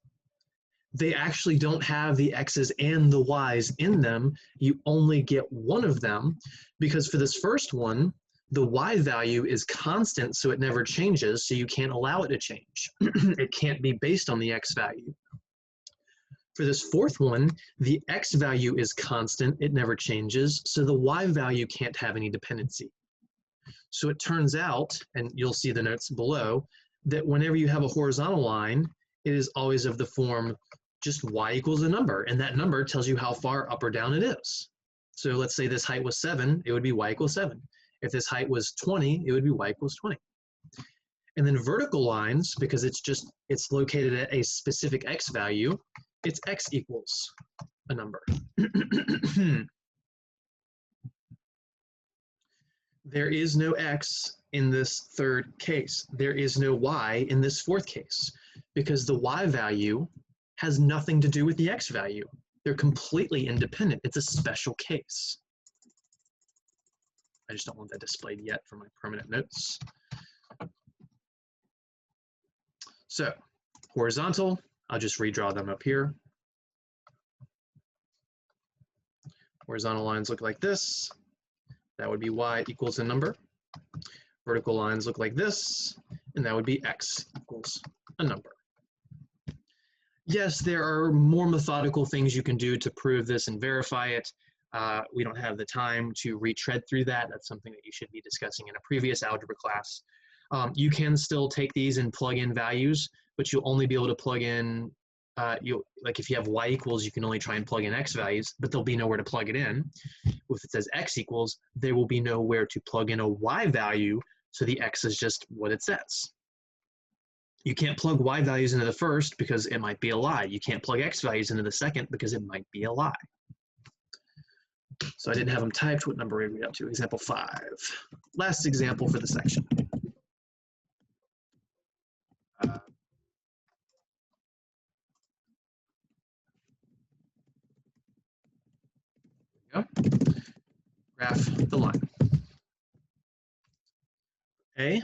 they actually don't have the x's and the y's in them. You only get one of them because for this first one, the y value is constant, so it never changes, so you can't allow it to change. It can't be based on the x value. For this fourth one, the x value is constant, it never changes, so the y value can't have any dependency. So it turns out, and you'll see the notes below, that whenever you have a horizontal line, it is always of the form just y equals a number, and that number tells you how far up or down it is. So let's say this height was 7, it would be y equals 7. If this height was 20, it would be y equals 20. And then vertical lines, because it's located at a specific x value, it's x equals a number. There is no x in this third case. There is no y in this fourth case, because the y value has nothing to do with the x value. They're completely independent. It's a special case. I just don't want that displayed yet for my permanent notes. So horizontal, I'll just redraw them up here. Horizontal lines look like this. That would be y equals a number. Vertical lines look like this, and that would be x equals a number. Yes, there are more methodical things you can do to prove this and verify it. We don't have the time to retread through that. That's something that you should be discussing in a previous algebra class. You can still take these and plug in values, but you'll only be able to plug in, like if you have y equals, you can only try and plug in x values, but there'll be nowhere to plug it in. If it says x equals, there will be nowhere to plug in a y value, so the x is just what it says. You can't plug y values into the first because it might be a lie. You can't plug x values into the second because it might be a lie. So I didn't have them typed. What number are we up to? Example 5. Last example for the section. Graph the line. A,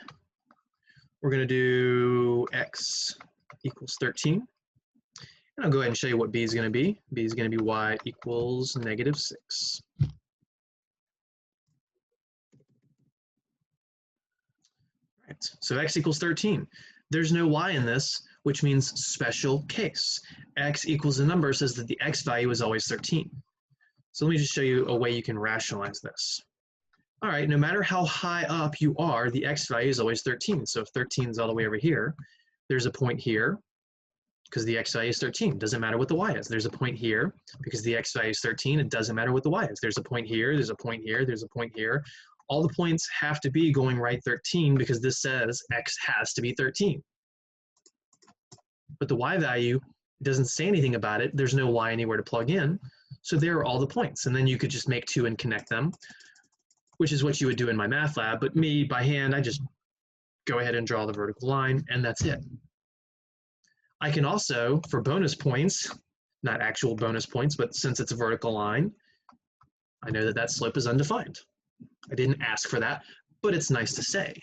we're going to do x equals 13. And I'll go ahead and show you what b is going to be. B is going to be y equals -6. Right. So x equals 13. There's no y in this, which means special case. X equals a number says that the x value is always 13. So let me just show you a way you can rationalize this. All right, no matter how high up you are, the x value is always 13. So if 13 is all the way over here, there's a point here because the x value is 13. Doesn't matter what the y is. There's a point here because the x value is 13. It doesn't matter what the y is. There's a point here, there's a point here, there's a point here. All the points have to be going right 13 because this says x has to be 13. But the y value doesn't say anything about it. There's no y anywhere to plug in. So there are all the points. And then you could just make 2 and connect them, which is what you would do in my math lab. But me, by hand, I just go ahead and draw the vertical line, and that's it. I can also, for bonus points, not actual bonus points, but since it's a vertical line, I know that that slope is undefined. I didn't ask for that, but it's nice to say.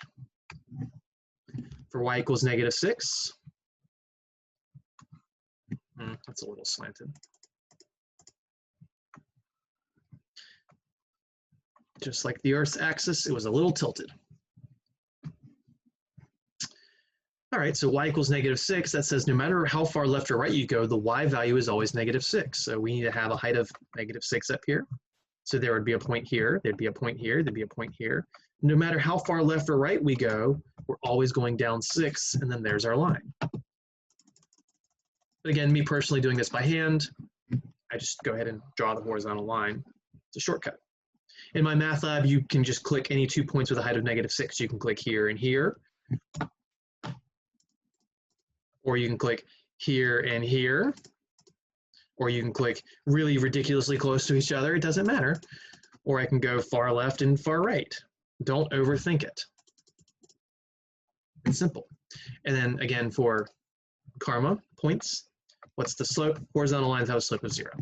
For y equals -6, that's a little slanted. Just like the Earth's axis, it was a little tilted. All right, so y equals -6, that says no matter how far left or right you go, the y value is always -6. So we need to have a height of -6 up here. So there would be a point here, there'd be a point here, there'd be a point here. No matter how far left or right we go, we're always going down 6, and then there's our line. But again, me personally doing this by hand, I just go ahead and draw the horizontal line. It's a shortcut. In my math lab, you can just click any 2 points with a height of -6. You can click here and here. Or you can click here and here. Or you can click really ridiculously close to each other. It doesn't matter. Or I can go far left and far right. Don't overthink it. It's simple. And then again, for karma points, what's the slope? Horizontal lines have a slope of 0.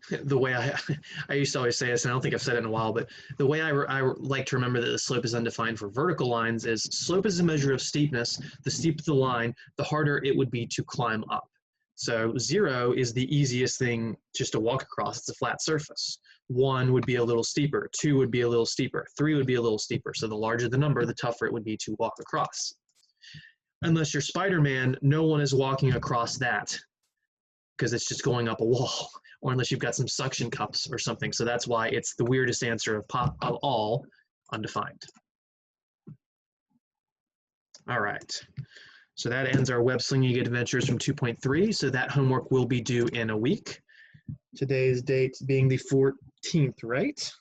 The way I used to always say this, and I don't think I've said it in a while, but the way I like to remember that the slope is undefined for vertical lines is slope is a measure of steepness. The steeper the line, the harder it would be to climb up. So 0 is the easiest thing just to walk across. It's a flat surface. 1 would be a little steeper. 2 would be a little steeper. 3 would be a little steeper. So the larger the number, the tougher it would be to walk across. Unless you're Spider-Man, no one is walking across that because it's just going up a wall, or unless you've got some suction cups or something. So that's why it's the weirdest answer of all, undefined. All right. So that ends our web slinging adventures from 2.3. So that homework will be due in a week. Today's date being the 14th, right?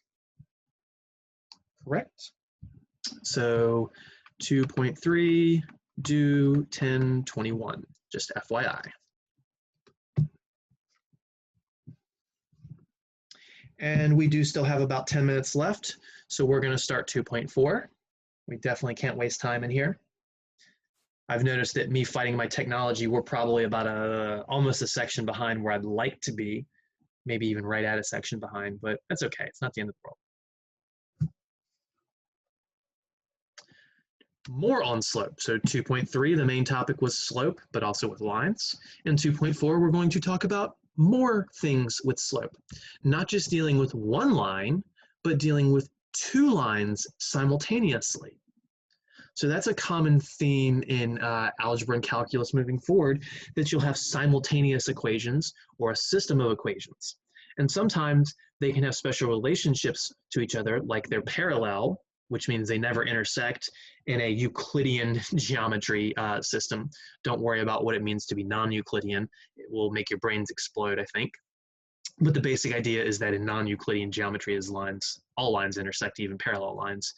Correct. So 2.3 due 10/21, just FYI. And we do still have about 10 minutes left. So we're going to start 2.4. We definitely can't waste time in here. I've noticed that me fighting my technology, we're probably about almost a section behind where I'd like to be, maybe even right at a section behind, but that's okay. It's not the end of the world. More on slope. So 2.3, the main topic was slope, but also with lines. In 2.4, we're going to talk about more things with slope, not just dealing with one line, but dealing with two lines simultaneously. So that's a common theme in algebra and calculus moving forward, that you'll have simultaneous equations or a system of equations. And sometimes they can have special relationships to each other, like they're parallel, which means they never intersect in a Euclidean geometry system. Don't worry about what it means to be non-Euclidean. It will make your brains explode, I think. But the basic idea is that in non-Euclidean geometry, is lines, all lines intersect, even parallel lines.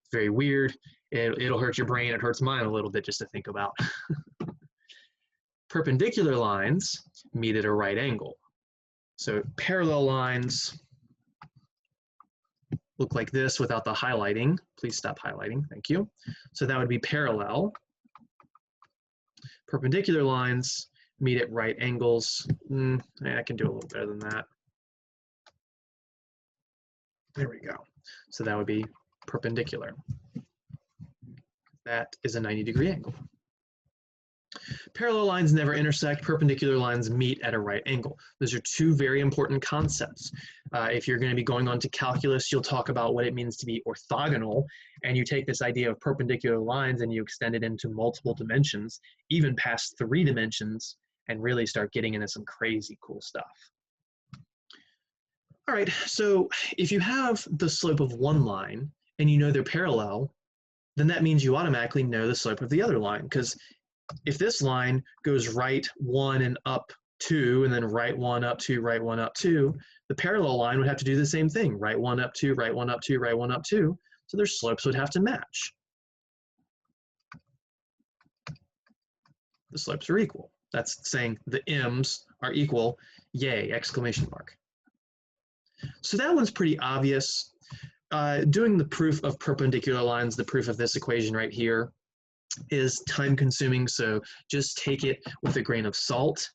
It's very weird. It'll hurt your brain. It hurts mine a little bit just to think about. Perpendicular lines meet at a right angle. So parallel lines look like this without the highlighting. Please stop highlighting. Thank you. So that would be parallel. Perpendicular lines meet at right angles. I can do a little better than that. There we go. So that would be perpendicular. That is a 90-degree angle. Parallel lines never intersect. Perpendicular lines meet at a right angle. Those are two very important concepts. If you're going to be going on to calculus, you'll talk about what it means to be orthogonal, and you take this idea of perpendicular lines and you extend it into multiple dimensions, even past 3 dimensions, and really start getting into some crazy cool stuff. All right, so if you have the slope of one line and you know they're parallel, then that means you automatically know the slope of the other line, because if this line goes right 1 and up 2, and then right 1 up 2, right 1 up 2, the parallel line would have to do the same thing, right 1 up 2, right 1 up 2, right 1 up 2, so their slopes would have to match. The slopes are equal. That's saying the m's are equal, yay, exclamation mark. So that one's pretty obvious. Doing the proof of perpendicular lines, the proof of this equation right here, is time consuming, so just take it with a grain of salt.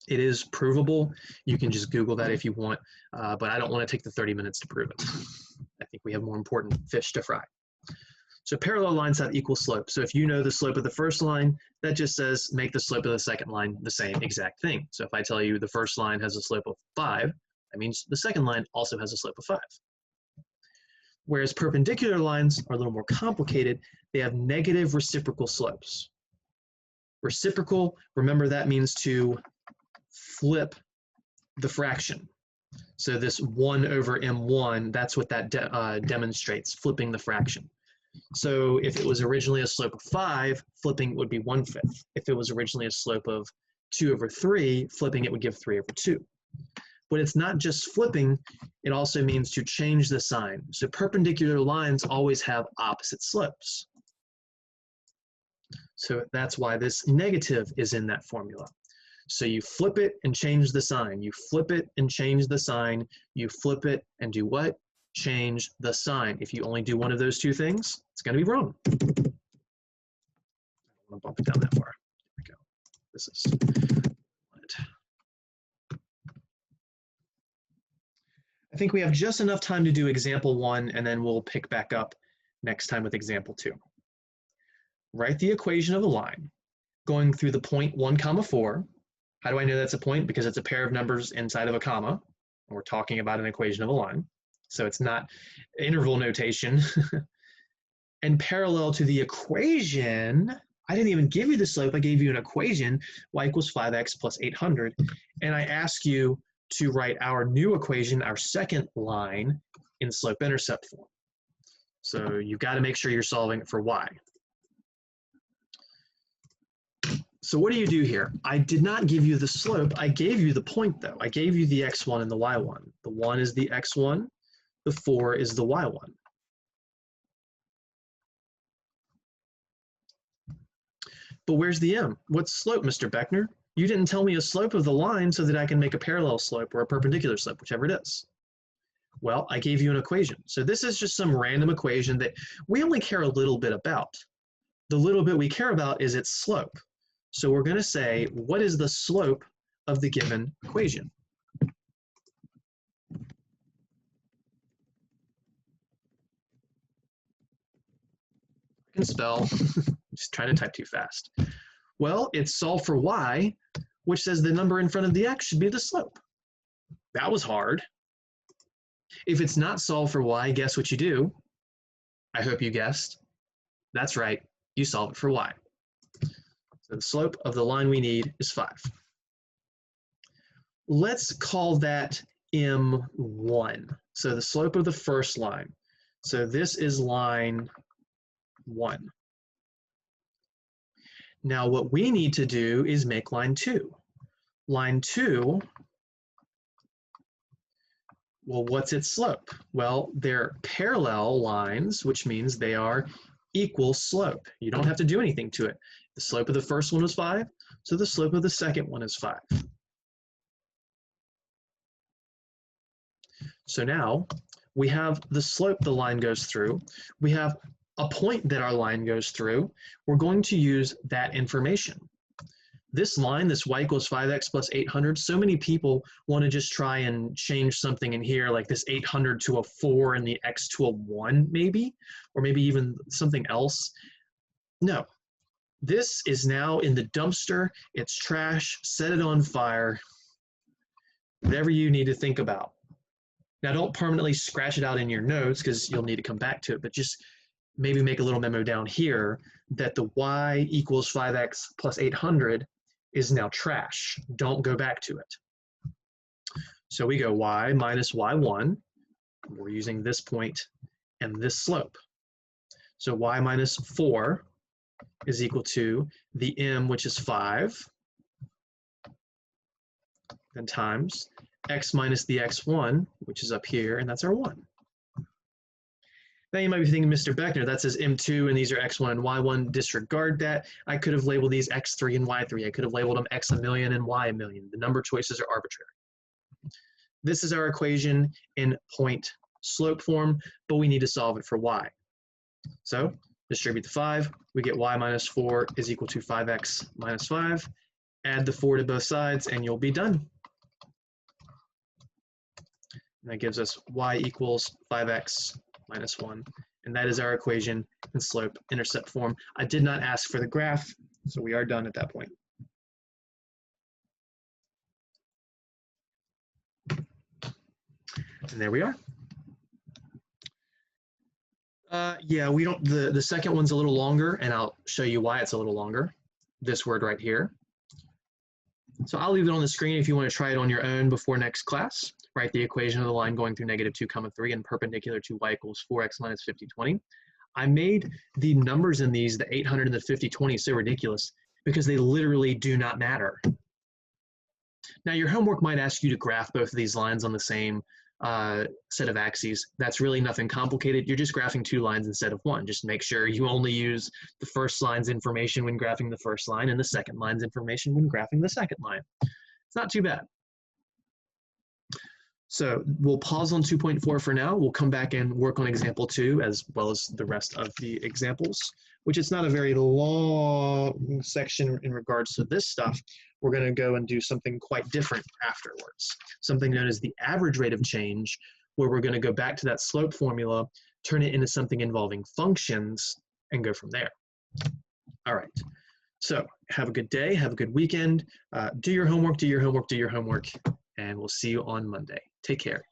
It is provable. You can just Google that if you want, but I don't want to take the 30 minutes to prove it. I think we have more important fish to fry. So parallel lines have equal slope. So if you know the slope of the first line, that just says make the slope of the second line the same exact thing. So if I tell you the first line has a slope of 5, that means the second line also has a slope of 5. Whereas perpendicular lines are a little more complicated. They have negative reciprocal slopes. Reciprocal, remember, that means to flip the fraction. So this 1 over m1, that's what that demonstrates, flipping the fraction. So if it was originally a slope of 5, flipping would be 1/5. If it was originally a slope of 2 over 3, flipping it would give 3 over 2. But it's not just flipping, it also means to change the sign. So perpendicular lines always have opposite slopes. So that's why this negative is in that formula. So you flip it and change the sign. You flip it and change the sign. You flip it and do what? Change the sign. If you only do one of those two things, it's going to be wrong. I don't want to bump it down that far. There we go. This is it. I think we have just enough time to do example 1, and then we'll pick back up next time with example 2. Write the equation of a line going through the point 1, comma 4. How do I know that's a point? Because it's a pair of numbers inside of a comma. And we're talking about an equation of a line. So it's not interval notation. And parallel to the equation, I didn't even give you the slope. I gave you an equation, y equals 5x plus 800. And I ask you to write our new equation, our second line, in slope-intercept form. So you've got to make sure you're solving it for y. So what do you do here? I did not give you the slope. I gave you the point, though. I gave you the x1 and the y1. The 1 is the x1. The 4 is the y1. But where's the m? What's slope, Mr. Beckner? You didn't tell me a slope of the line so that I can make a parallel slope or a perpendicular slope, whichever it is. Well, I gave you an equation. So this is just some random equation that we only care a little bit about. The little bit we care about is its slope. So we're going to say, what is the slope of the given equation? I can spell, just trying to type too fast. Well, it's solve for y, which says the number in front of the x should be the slope. That was hard. If it's not solve for y, guess what you do? I hope you guessed. That's right, you solve it for y. So the slope of the line we need is 5. Let's call that M1. So the slope of the first line. So this is line 1. Now what we need to do is make line 2. Line 2, well, what's its slope? Well, they're parallel lines, which means they are equal slope. You don't have to do anything to it. The slope of the first one was 5, so the slope of the second one is 5. So now we have the slope the line goes through. We have a point that our line goes through. We're going to use that information. This line, this y equals 5x plus 800, so many people want to just try and change something in here, like this 800 to a 4 and the x to a 1 maybe, or maybe even something else. No, this is now in the dumpster. It's trash. Set it on fire. Whatever you need to think about. Now don't permanently scratch it out in your notes because you'll need to come back to it, but just maybe make a little memo down here that the y equals 5x plus 800 is now trash. Don't go back to it. So we go y minus y1. We're using this point and this slope. So y minus 4 is equal to the m, which is 5, then times x minus the x1, which is up here, and that's our 1. Now you might be thinking, Mr. Beckner, that says M2 and these are X1 and Y1, disregard that. I could have labeled these X3 and Y3. I could have labeled them X a million and Y a million. The number choices are arbitrary. This is our equation in point slope form, but we need to solve it for Y. So distribute the 5, we get Y minus 4 is equal to 5X minus 5. Add the 4 to both sides and you'll be done. And that gives us Y equals 5X minus 1, and that is our equation in slope-intercept form. I did not ask for the graph, so we are done at that point. And there we are. Yeah, we don't. The second one's a little longer, and I'll show you why it's a little longer. This word right here. So I'll leave it on the screen if you want to try it on your own before next class. Write the equation of the line going through -2, 3 and perpendicular to y equals 4x minus 50, 20. I made the numbers in these, the 800 and the 50, 20, so ridiculous because they literally do not matter. Now your homework might ask you to graph both of these lines on the same set of axes. That's really nothing complicated. You're just graphing 2 lines instead of 1. Just make sure you only use the first line's information when graphing the first line and the second line's information when graphing the second line. It's not too bad. So we'll pause on 2.4 for now. We'll come back and work on example 2 as well as the rest of the examples, which is not a very long section in regards to this stuff. We're going to go and do something quite different afterwards, something known as the average rate of change, where we're going to go back to that slope formula, turn it into something involving functions, and go from there. All right. So have a good day. Have a good weekend. Do your homework, do your homework, do your homework, and we'll see you on Monday. Take care.